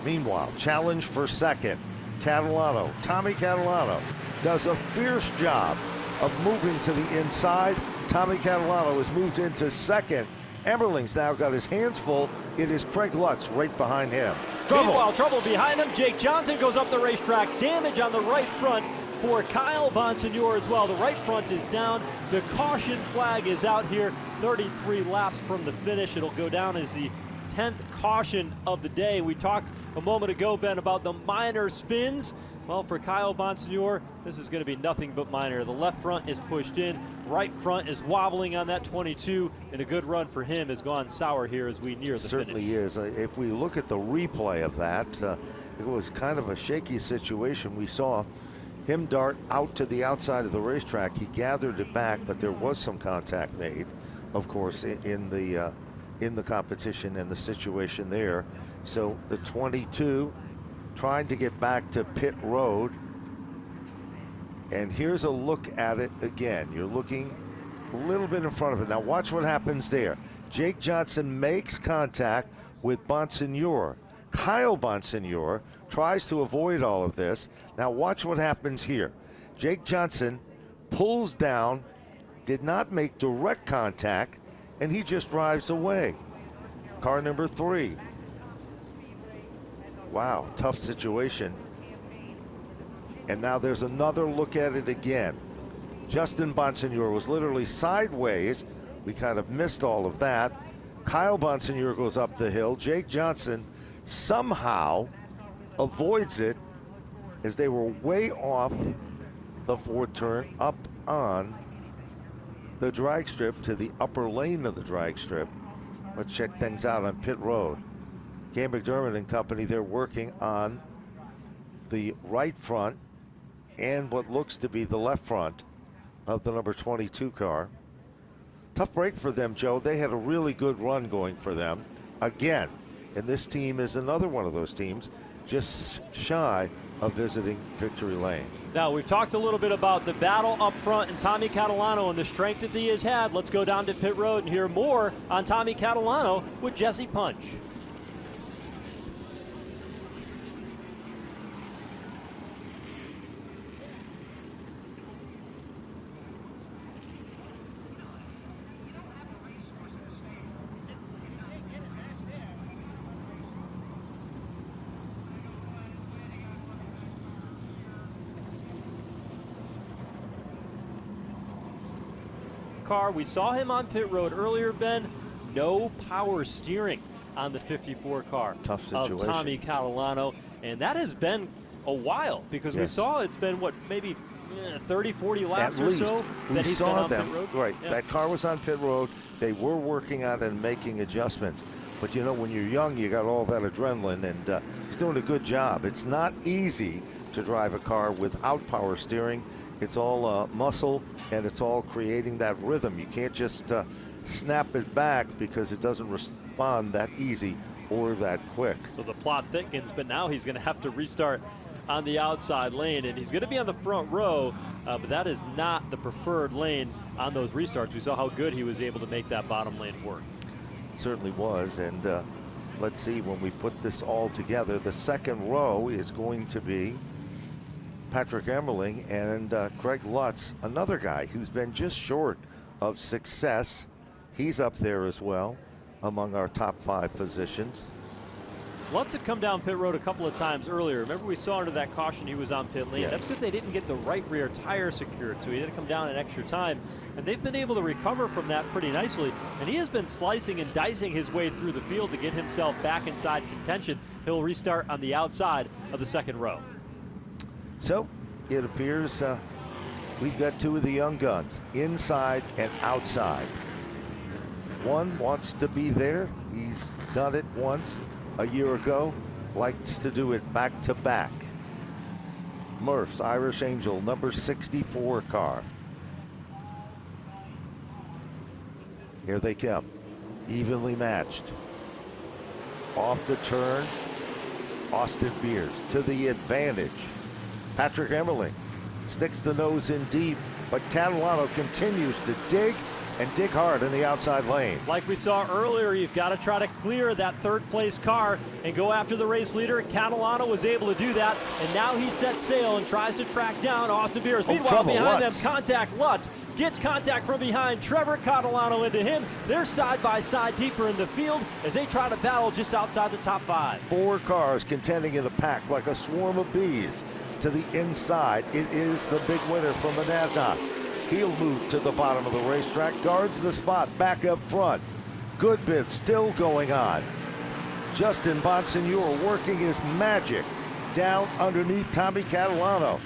Meanwhile, challenge for second. Catalano, Tommy Catalano, does a fierce job of moving to the inside. Tommy Catalano has moved into second. Emerling's now got his hands full. It is Craig Lutz right behind him. Meanwhile, trouble behind him. Jake Johnson goes up the racetrack. Damage on the right front for Kyle Bonsignor as well. The right front is down. The caution flag is out here. 33 laps from the finish. It'll go down as the 10th caution of the day. We talked a moment ago, Ben, about the minor spins. Well, for Kyle Bonsignor, this is going to be nothing but minor. The left front is pushed in. Right front is wobbling on that 22, and a good run for him has gone sour here as we near the Certainly finish. is. If we look at the replay of that, it was kind of a shaky situation. We saw him dart out to the outside of the racetrack. He gathered it back, but there was some contact made, of course, in the competition and the situation there. So the 22 trying to get back to pit road. And here's a look at it again. You're looking a little bit in front of it. Now watch what happens there. Jake Johnson makes contact with Bonsignor. Kyle Bonsignor tries to avoid all of this. Now watch what happens here. Jake Johnson pulls down, did not make direct contact, and he just drives away. Car number 3. Wow, tough situation. And now there's another look at it again. Justin Bonsignor was literally sideways. We kind of missed all of that. Kyle Bonsignor goes up the hill. Jake Johnson somehow avoids it as they were way off the 4th turn up on the drag strip to the upper lane of the drag strip. Let's check things out on pit road. Cam McDermott and company, they're working on the right front and what looks to be the left front of the number 22 car. Tough break for them, Joe. They had a really good run going for them again. And this team is another one of those teams just shy of visiting victory lane. Now, we've talked a little bit about the battle up front and Tommy Catalano and the strength that he has had. Let's go down to pit road and hear more on Tommy Catalano with Jesse Punch. Car. We saw him on pit road earlier, Ben. No power steering on the 54 car. Tough situation. Of Tommy Catalano. And that has been a while because we saw it's been, what, maybe 30, 40 laps or so that he's been on pit road. Right. Yeah. That car was on pit road. They were working on it and making adjustments. But, you know, when you're young, you got all that adrenaline, and he's doing a good job. It's not easy to drive a car without power steering. It's all muscle, and it's all creating that rhythm. You can't just snap it back because it doesn't respond that easy or that quick. So the plot thickens, but now he's going to have to restart on the outside lane, and he's going to be on the front row, but that is not the preferred lane on those restarts. We saw how good he was able to make that bottom lane work. Certainly was, and let's see, when we put this all together, the second row is going to be Patrick Emmerling and Craig Lutz, another guy who's been just short of success. He's up there as well among our top 5 positions. Lutz had come down pit road a couple of times earlier. Remember, we saw under that caution he was on pit lane. Yes. That's because they didn't get the right rear tire secured, so he had to come down an extra time. And they've been able to recover from that pretty nicely. And he has been slicing and dicing his way through the field to get himself back inside contention. He'll restart on the outside of the second row. So it appears we've got 2 of the young guns, inside and outside. One wants to be there. He's done it once a year ago, likes to do it back to back. Murph's Irish Angel, number 64 car. Here they come, evenly matched. Off the turn, Austin Beers to the advantage. Patrick Emmerling sticks the nose in deep, but Catalano continues to dig and dig hard in the outside lane. Like we saw earlier, you've got to try to clear that third place car and go after the race leader. Catalano was able to do that, and now he sets sail and tries to track down Austin Beers. Meanwhile, behind them, contact Lutz. Gets contact from behind. Trevor Catalano into him. They're side by side deeper in the field as they try to battle just outside the top 5. 4 cars contending in a pack like a swarm of bees. To the inside, it is the big winner from Monadnock. He'll move to the bottom of the racetrack, guards the spot back up front. Good bit still going on. Justin Bonsignor working his magic down underneath Tommy Catalano.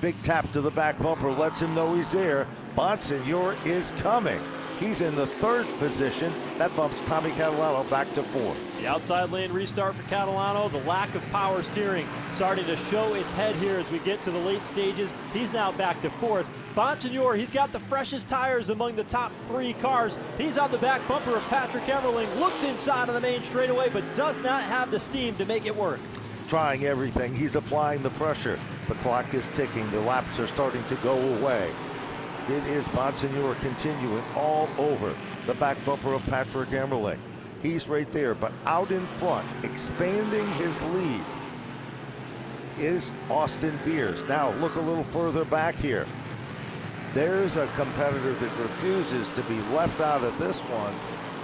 Big tap to the back bumper lets him know he's there. Bonsignor is coming. He's in the 3rd position. That bumps Tommy Catalano back to 4th. The outside lane restart for Catalano. The lack of power steering starting to show its head here as we get to the late stages. He's now back to 4th. Bonsignor, he's got the freshest tires among the top 3 cars. He's on the back bumper of Patrick Everling. Looks inside of the main straightaway, but does not have the steam to make it work. Trying everything. He's applying the pressure. The clock is ticking. The laps are starting to go away. It is Bonsignor continuing all over the back bumper of Patrick Everling. He's right there, but out in front, expanding his lead, is Austin Beers. Now look a little further back here. There's a competitor that refuses to be left out of this one,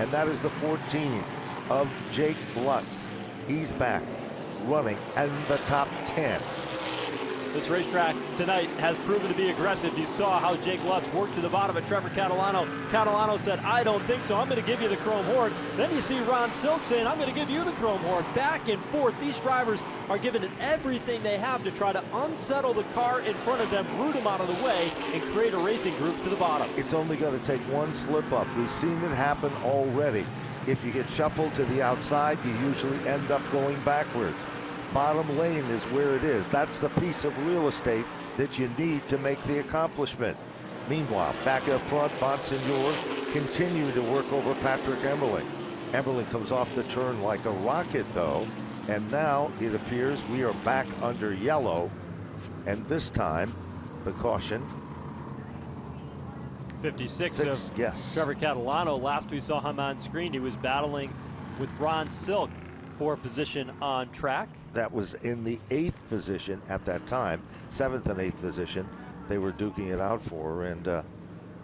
and that is the 14 of Jake Lutz. He's back running in the top 10. This racetrack tonight has proven to be aggressive. You saw how Jake Lutz worked to the bottom of Trevor Catalano. Catalano said, I don't think so. I'm going to give you the chrome horn. Then you see Ron Silk saying, I'm going to give you the chrome horn. Back and forth. These drivers are giving it everything they have to try to unsettle the car in front of them, root them out of the way, and create a racing group to the bottom. It's only going to take one slip up. We've seen it happen already. If you get shuffled to the outside, you usually end up going backwards. Bottom lane is where it is. That's the piece of real estate that you need to make the accomplishment. Meanwhile, back up front, Bonsignor continuing to work over Patrick Everling. Everling comes off the turn like a rocket, though, and now it appears we are back under yellow, and this time the caution. 56 of yes. Trevor Catalano. Last we saw him on screen, he was battling with Ron Silk for position on track. That was in the 8th position at that time, 7th and 8th position. They were duking it out for, and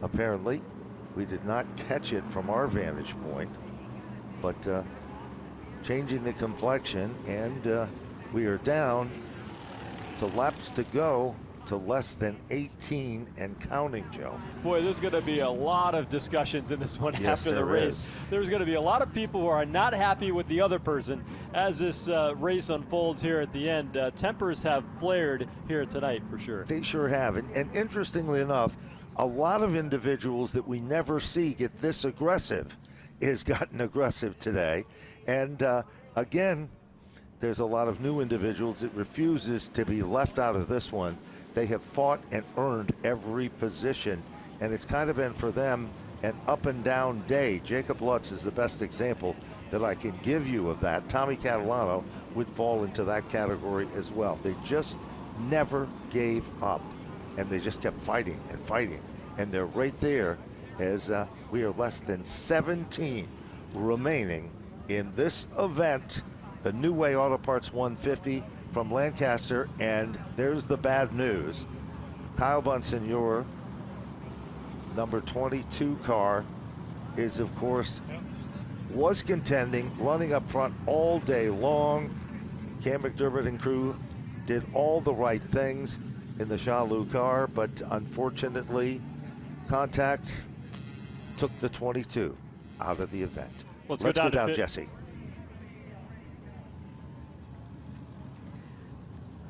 apparently we did not catch it from our vantage point, but changing the complexion, and we are down to laps to go to less than 18 and counting, Joe. Boy, there's going to be a lot of discussions in this one after the race. Is. There's going to be a lot of people who are not happy with the other person as this race unfolds here at the end. Tempers have flared here tonight for sure. They sure have. And interestingly enough, a lot of individuals that we never see get this aggressive has gotten aggressive today. And again, there's a lot of new individuals that refuses to be left out of this one. They have fought and earned every position, and it's kind of been for them an up and down day. Jacob Lutz is the best example that I can give you of that. Tommy Catalano would fall into that category as well. They just never gave up, and they just kept fighting and fighting, and they're right there as we are less than 17 remaining in this event, the New Way Auto Parts 150 from Lancaster. And there's the bad news. Kyle Bonsignor, number 22 car, is of course was contending, running up front all day long. Cam McDermott and crew did all the right things in the Jean-Luc car, but unfortunately contact took the 22 out of the event. Let's go down, pit. Jesse.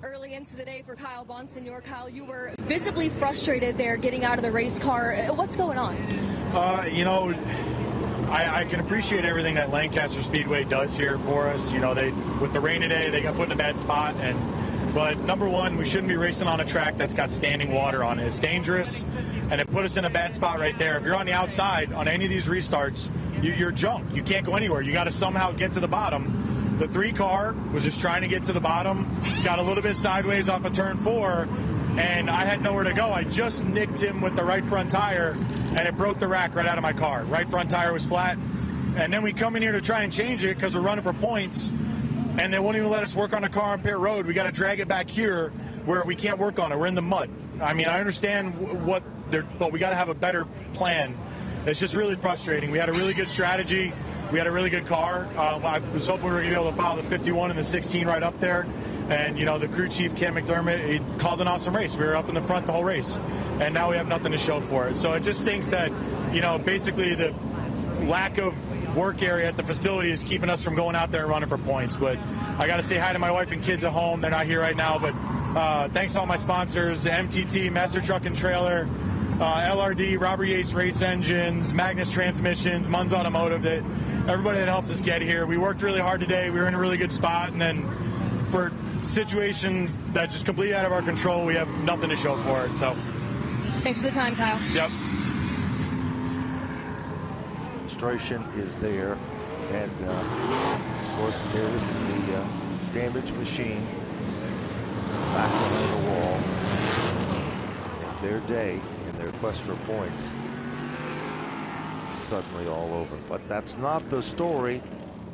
Early into the day for Kyle Bonsignor. Kyle, you were visibly frustrated there getting out of the race car. What's going on? I can appreciate everything that Lancaster Speedway does here for us. You know, with the rain today, they got put in a bad spot. But number one, we shouldn't be racing on a track that's got standing water on it. It's dangerous, and it put us in a bad spot right there. If you're on the outside on any of these restarts, you're junk. You can't go anywhere. You got to somehow get to the bottom. The 3 car was just trying to get to the bottom, got a little bit sideways off of turn 4, and I had nowhere to go. I just nicked him with the right front tire, and it broke the rack right out of my car. Right front tire was flat. And then we come in here to try and change it because we're running for points, and they won't even let us work on the car on pit road. We got to drag it back here where we can't work on it. We're in the mud. I mean, I understand but we got to have a better plan. It's just really frustrating. We had a really good strategy. We had a really good car. I was hoping we were going to be able to follow the 51 and the 16 right up there. And, you know, the crew chief, Cam McDermott, he called an awesome race. We were up in the front the whole race. And now we have nothing to show for it. So it just stinks that, you know, basically the lack of work area at the facility is keeping us from going out there and running for points. But I got to say hi to my wife and kids at home. They're not here right now. But thanks to all my sponsors, MTT, Master Truck and Trailer, LRD, Robert Yates Race Engines, Magnus Transmissions, Munz Automotive, everybody that helps us get here. We worked really hard today. We were in a really good spot. And then for situations that just completely out of our control, we have nothing to show for it. So thanks for the time, Kyle. Yep. Frustration is there, and of course there's the damaged machine back behind the wall. And their day in their quest for points suddenly all over. But that's not the story.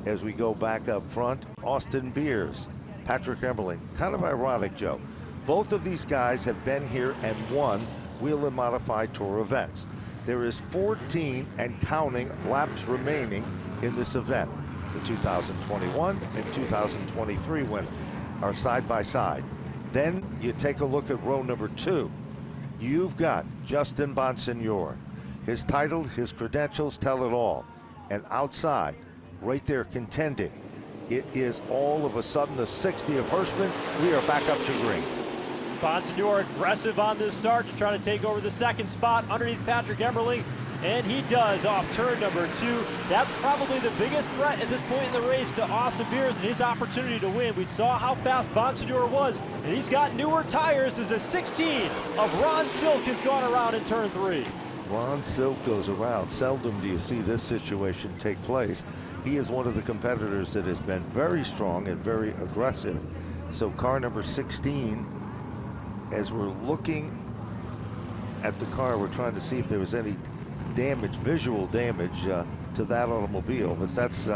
As we go back up front, Austin Beers, Patrick Emerling. Kind of ironic, Joe. Both of these guys have been here and won Whelen Modified Tour events. There is 14 and counting laps remaining in this event. The 2021 and 2023 winners are side by side. Then you take a look at row number 2. You've got Justin Bonsignore. His title, his credentials tell it all. And outside, right there contending, it is all of a sudden the 60 of Hirschman. We are back up to green. Bonsignore aggressive on this start to try to take over the second spot underneath Patrick Emerling, and he does off turn number 2. That's probably the biggest threat at this point in the race to Austin Beers and his opportunity to win. We saw how fast Bonsignore was, and he's got newer tires as a 16 of Ron Silk has gone around in turn 3. Ron Silk goes around. Seldom do you see this situation take place. He is one of the competitors that has been very strong and very aggressive. So car number 16, as we're looking at the car, we're trying to see if there was any damage, visual damage to that automobile, but that's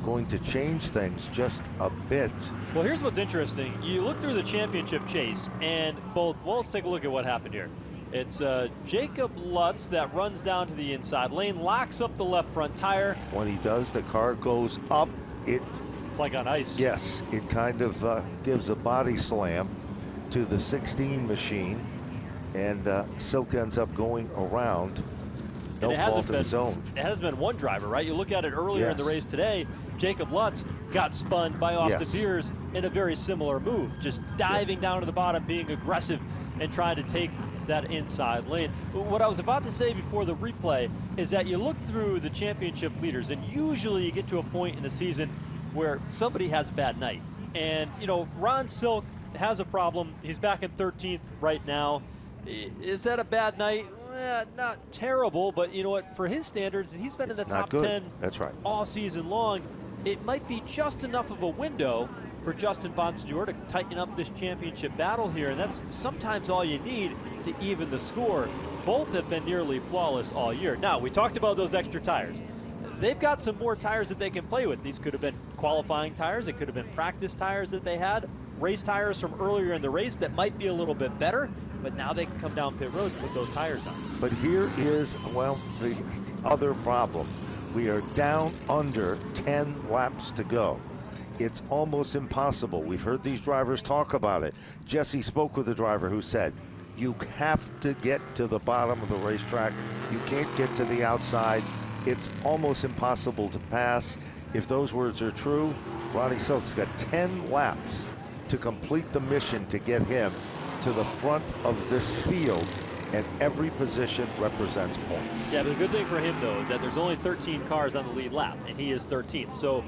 going to change things just a bit. Well, here's what's interesting. You look through the championship chase, and well, let's take a look at what happened here. It's Jacob Lutz that runs down to the inside lane, locks up the left front tire. When he does, the car goes up. It's like on ice. Yes, it kind of gives a body slam to the 16 machine, and Silk ends up going around. No fault of his own. It has been one driver, right? You look at it earlier in the race today, Jacob Lutz got spun by Austin Beers in a very similar move, just diving down to the bottom, being aggressive and trying to take that inside lane. What I was about to say before the replay is that you look through the championship leaders, and usually you get to a point in the season where somebody has a bad night. And, you know, Ron Silk has a problem. He's back in 13th right now. Is that a bad night? Not terrible, but you know what? For his standards, he's been in the top 10 That's right. all season long. It might be just enough of a window for Justin Bonsignore to tighten up this championship battle here, and that's sometimes all you need to even the score. Both have been nearly flawless all year. Now, we talked about those extra tires. They've got some more tires that they can play with. These could have been qualifying tires. It could have been practice tires that they had. Race tires from earlier in the race that might be a little bit better, but now they can come down pit road and put those tires on. But here is, well, the other problem. We are down under 10 laps to go. It's almost impossible. We've heard these drivers talk about it. Jesse spoke with a driver who said, you have to get to the bottom of the racetrack. You can't get to the outside. It's almost impossible to pass. If those words are true, Ronnie Silk's got 10 laps to complete the mission to get him to the front of this field, and every position represents points. Yeah, but the good thing for him, though, is that there's only 13 cars on the lead lap, and he is 13th. So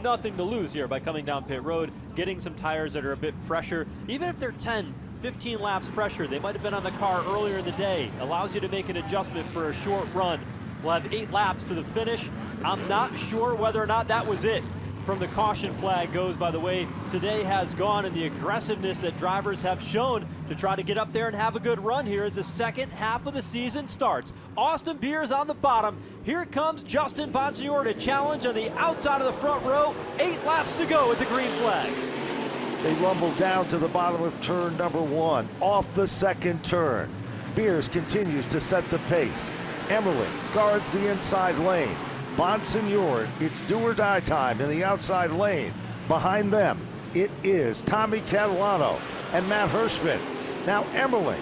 nothing to lose here by coming down pit road, getting some tires that are a bit fresher. Even if they're 10, 15 laps fresher, they might have been on the car earlier in the day. Allows you to make an adjustment for a short run. We'll have 8 laps to the finish. I'm not sure whether or not that was it from the caution flag goes by the way today has gone and the aggressiveness that drivers have shown to try to get up there and have a good run here as the second half of the season starts. Austin Beers on the bottom. Here comes Justin Bonsignore to challenge on the outside of the front row. 8 laps to go with the green flag. They rumble down to the bottom of turn number 1, off the second turn. Beers continues to set the pace. Emmerling guards the inside lane. Bonsignore, it's do or die time in the outside lane. Behind them, it is Tommy Catalano and Matt Hirschman. Now Emmerling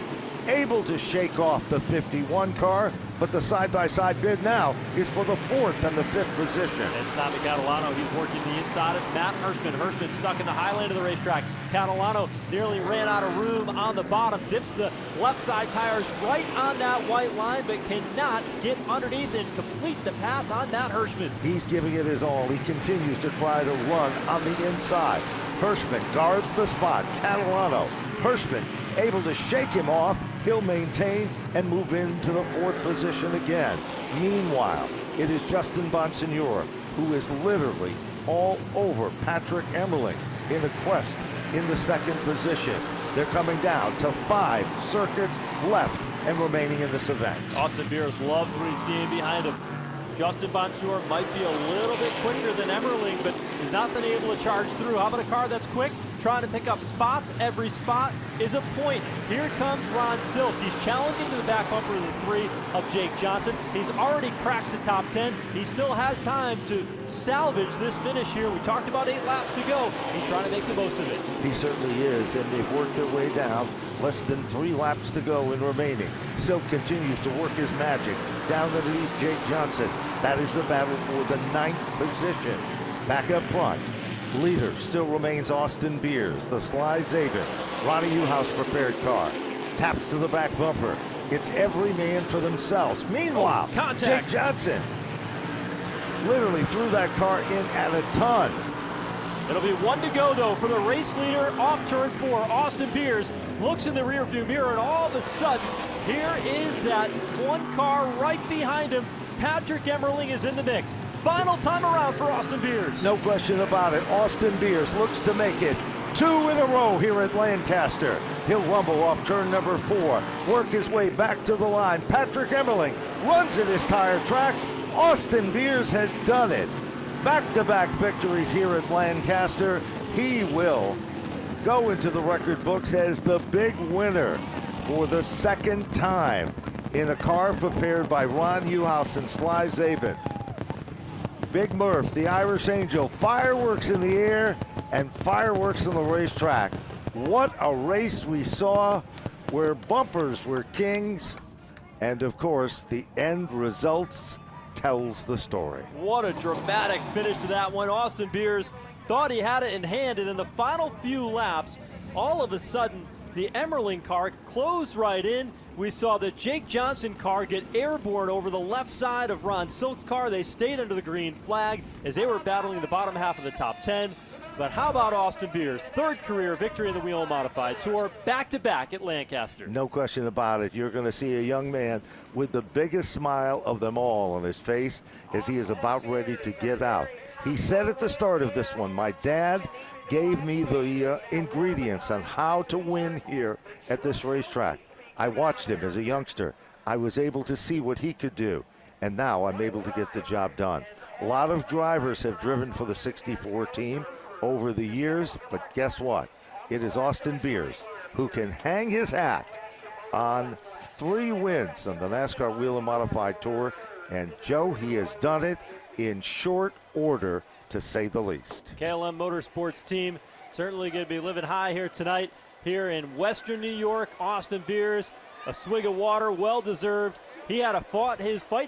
able to shake off the 51 car, but the side-by-side bid now is for the 4th and the 5th position. And Tommy Catalano, he's working the inside of Matt Hirschman. Hirschman stuck in the high lane of the racetrack. Catalano nearly ran out of room on the bottom, dips the left side tires right on that white line, but cannot get underneath and complete the pass on Matt Hirschman. He's giving it his all. He continues to try to run on the inside. Hirschman guards the spot. Catalano, Hirschman able to shake him off. He'll maintain and move into the 4th position again. Meanwhile, it is Justin Bonsignore who is literally all over Patrick Emmerling in a quest in the 2nd position. They're coming down to 5 circuits left and remaining in this event. Austin Beers loves what he's seeing behind him. Justin Bonsignore might be a little bit quicker than Emmerling, but has not been able to charge through. How about a car that's quick, trying to pick up spots? Every spot is a point. Here comes Ron Silk. He's challenging to the back bumper of the 3 of Jake Johnson. He's already cracked the top 10. He still has time to salvage this finish here. We talked about 8 laps to go. He's trying to make the most of it. He certainly is, and they've worked their way down. Less than 3 laps to go in remaining. Silk continues to work his magic down underneath Jake Johnson. That is the battle for the 9th position. Back up front, leader still remains Austin Beers. The Sly Zabin, Ronnie Newhouse prepared car. Taps to the back bumper. It's every man for themselves. Meanwhile, contact. Jake Johnson literally threw that car in at a ton. It'll be 1 to go, though, for the race leader off turn 4. Austin Beers looks in the rearview mirror, and all of a sudden, here is that one car right behind him. Patrick Emmerling is in the mix. Final time around for Austin Beers. No question about it. Austin Beers looks to make it 2 in a row here at Lancaster. He'll rumble off turn number 4, work his way back to the line. Patrick Emmerling runs at his tire tracks. Austin Beers has done it. Back-to-back victories here at Lancaster. He will go into the record books as the big winner for the 2nd time in a car prepared by Ron Newhouse and Sly Zabin. Big Murph, the Irish Angel, fireworks in the air and fireworks on the racetrack. What a race we saw where bumpers were kings, and of course the end results tells the story. What a dramatic finish to that one. Austin Beers thought he had it in hand, and in the final few laps, all of a sudden, the Emmerling car closed right in. We saw the Jake Johnson car get airborne over the left side of Ron Silk's car. They stayed under the green flag as they were battling the bottom half of the top 10. But how about Austin Beers? 3rd career victory in the Whelen Modified Tour, back-to-back at Lancaster. No question about it. You're going to see a young man with the biggest smile of them all on his face as he is about ready to get out. He said at the start of this one, my dad gave me the ingredients on how to win here at this racetrack. I watched him as a youngster. I was able to see what he could do, and now I'm able to get the job done. A lot of drivers have driven for the 64 team over the years, but guess what? It is Austin Beers who can hang his hat on 3 wins on the NASCAR Whelen Modified Tour, and Joe, he has done it in short order, to say the least. KLM Motorsports team certainly going to be living high here tonight here in Western New York. Austin Beers, a swig of water, well-deserved. He had to fight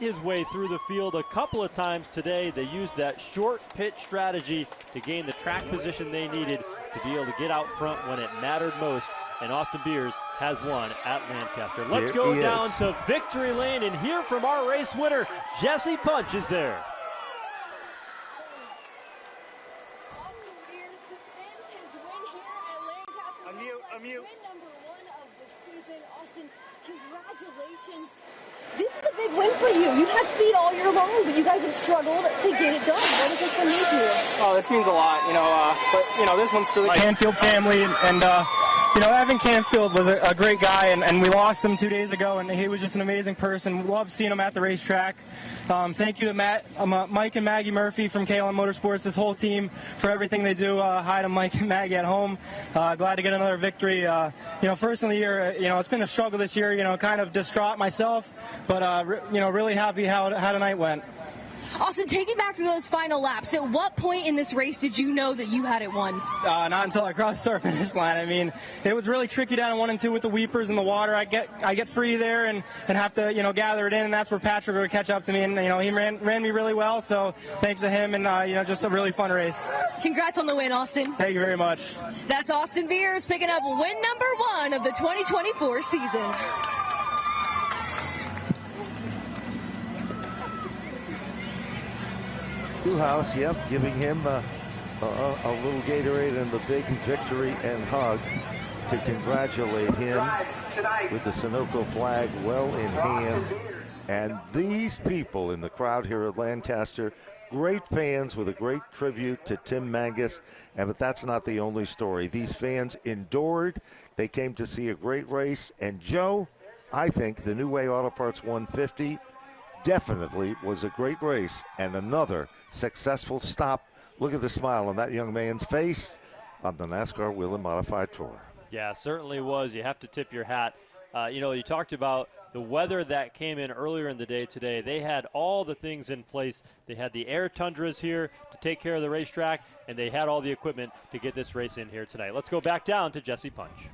his way through the field a couple of times today. They used that short pit strategy to gain the track position they needed to be able to get out front when it mattered most. And Austin Beers has won at Lancaster. Let's go down to victory lane and hear from our race winner. Jesse Punch is there. Austin Beers defends his win here at Lancaster. Win number 1 of the season. Austin, congratulations. This is a big win for you. You've had speed all year long, but you guys have struggled to get it done. What does this one mean to you? Oh, this means a lot, but this one's for the Canfield family, and Evan Canfield was a great guy, and we lost him 2 days ago, and he was just an amazing person. We loved seeing him at the racetrack. Thank you to Mike and Maggie Murphy from KLM Motorsports, this whole team, for everything they do. Hi to Mike and Maggie at home. Glad to get another victory. First in the year, it's been a struggle this year, kind of distraught myself, but, really happy how tonight went. Austin, take it back to those final laps. At what point in this race did you know that you had it won? Not until I crossed the finish line. I mean, it was really tricky down in 1 and 2 with the weepers in the water. I get free there and have to, gather it in, and that's where Patrick would catch up to me. And, he ran me really well, so thanks to him, and, just a really fun race. Congrats on the win, Austin. Thank you very much. That's Austin Beers picking up win number 1 of the 2024 season. House, yep, giving him a little Gatorade and the big victory and hug to congratulate him with the Sunoco flag well in hand. And these people in the crowd here at Lancaster, great fans with a great tribute to Tim Mangus. But that's not the only story. These fans endured. They came to see a great race. And Joe, I think the New Way Auto Parts 150 definitely was a great race and another successful stop. Look at the smile on that young man's face on the NASCAR Whelen Modified Tour. Yeah, certainly was. You have to tip your hat. You talked about the weather that came in earlier in the day today. They had all the things in place. They had the air tundras here to take care of the racetrack, and they had all the equipment to get this race in here tonight. Let's go back down to Jesse Punch.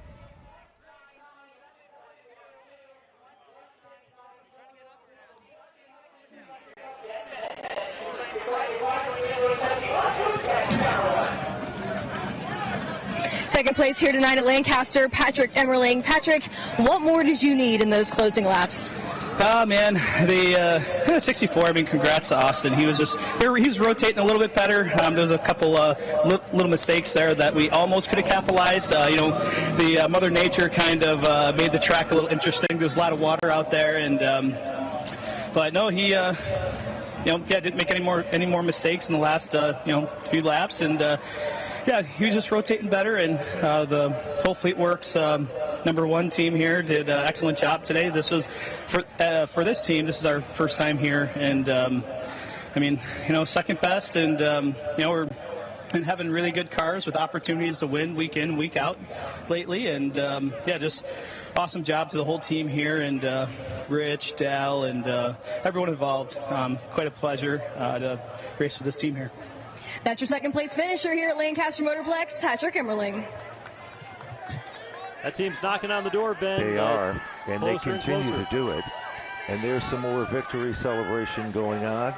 Second place here tonight at Lancaster, Patrick Emmerling. Patrick, what more did you need in those closing laps? The 64, congrats to Austin. He was rotating a little bit better. There was a couple little mistakes there that we almost could have capitalized. The Mother Nature kind of made the track a little interesting. There's a lot of water out there, and but no, he didn't make any more mistakes in the last few laps, and he was just rotating better, and the whole Fleet Works number 1 team here did an excellent job today. This was for this team. This is our first time here, and second best, and we're been having really good cars with opportunities to win week in, week out lately, and just awesome job to the whole team here, and Rich, Dal, and everyone involved. Quite a pleasure to race with this team here. That's your second place finisher here at Lancaster Motorplex, Patrick Emmerling. That team's knocking on the door, Ben. They are, and they continue to do it. And there's some more victory celebration going on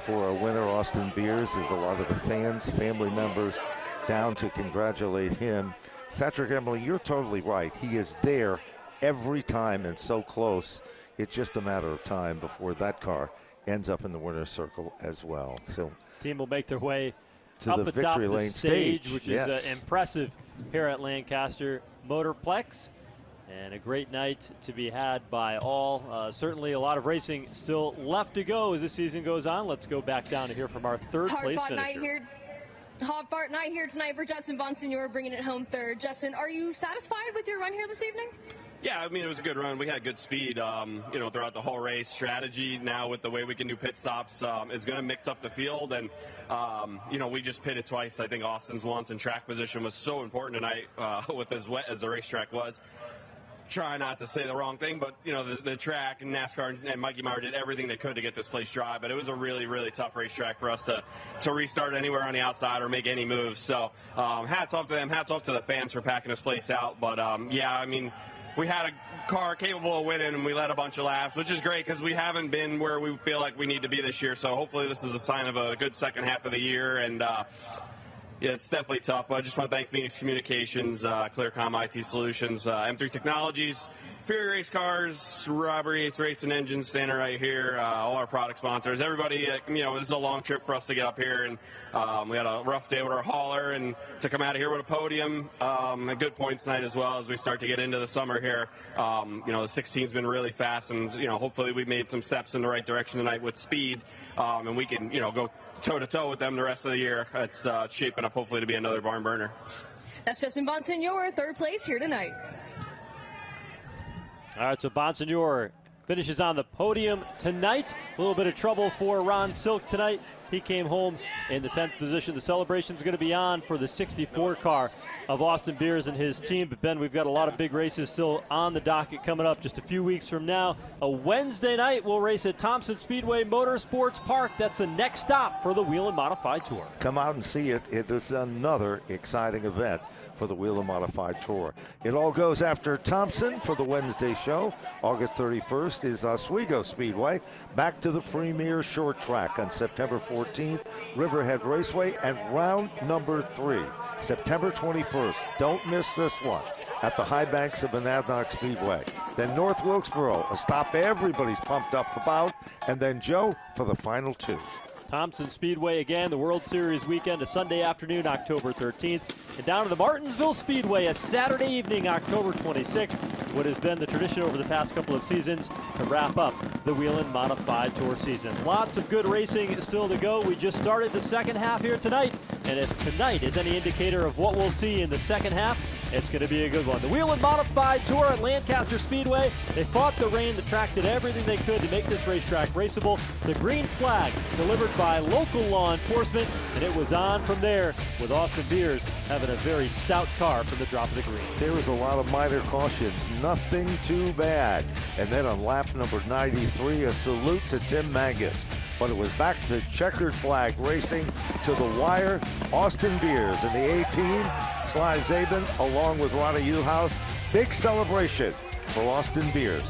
for our winner, Austin Beers. There's a lot of the fans, family members down to congratulate him. Patrick Emmerling, you're totally right. He is there every time and so close. It's just a matter of time before that car ends up in the winner's circle as well. So team will make their way to up the atop victory the lane stage, which yes. is impressive here at Lancaster Motorplex. And a great night to be had by all. Certainly a lot of racing still left to go as this season goes on. Let's go back down to hear from our third place finisher. Hard-fought night here tonight for Justin Bonsignor, bringing it home third. Justin, are you satisfied with your run here this evening? Yeah, it was a good run. We had good speed, throughout the whole race. Strategy now with the way we can do pit stops is going to mix up the field. And, we just pitted twice. I think Austin's once, and track position was so important tonight with as wet as the racetrack was. Try not to say the wrong thing, but, the track and NASCAR and Mikey Meyer did everything they could to get this place dry. But it was a really, really tough racetrack for us to restart anywhere on the outside or make any moves. So hats off to them. Hats off to the fans for packing this place out. But, we had a car capable of winning, and we led a bunch of laps, which is great because we haven't been where we feel like we need to be this year. So hopefully this is a sign of a good second half of the year. And, it's definitely tough, but I just want to thank Phoenix Communications, Clearcom IT Solutions, M3 Technologies Fury Race Cars, Robbery Yates Racing Engines standing right here, all our product sponsors, everybody, this is a long trip for us to get up here, and we had a rough day with our hauler, and to come out of here with a podium, a good points night as well as we start to get into the summer here. The 16's been really fast, and, hopefully we made some steps in the right direction tonight with speed, and we can, go toe-to-toe with them the rest of the year. It's shaping up hopefully to be another barn burner. That's Justin Bonsignor, third place here tonight. All right, so Bonsignor finishes on the podium tonight. A little bit of trouble for Ron Silk tonight. He came home in the 10th position. The celebration is going to be on for the 64 car of Austin Beers and his team. But, Ben, we've got a lot of big races still on the docket coming up just a few weeks from now. A Wednesday night, we'll race at Thompson Speedway Motorsports Park. That's the next stop for the Whelen Modified Tour. Come out and see it. It is another exciting event for the Whelen Modified Tour. It all goes after Thompson for the Wednesday show. August 31st is Oswego Speedway. Back to the premier short track on September 14th, Riverhead Raceway, and round number 3, September 21st. Don't miss this one at the high banks of Monadnock Speedway. Then North Wilkesboro, a stop everybody's pumped up about, and then Joe for the final 2. Thompson Speedway again, the World Series weekend, a Sunday afternoon, October 13th. And down to the Martinsville Speedway, a Saturday evening, October 26th. What has been the tradition over the past couple of seasons to wrap up the Whelen Modified Tour season. Lots of good racing still to go. We just started the second half here tonight. And if tonight is any indicator of what we'll see in the second half, it's going to be a good one. The Whelen Modified Tour at Lancaster Speedway. They fought the rain. The track did everything they could to make this racetrack raceable. The green flag delivered by local law enforcement, and it was on from there with Austin Beers having a very stout car from the drop of the green. There was a lot of minor cautions, nothing too bad. And then on lap number 93, a salute to Tim Mangus. But it was back to checkered flag racing to the wire. Austin Beers and the A-team, Sly Zabin along with Ronnie Uhouse. Big celebration for Austin Beers.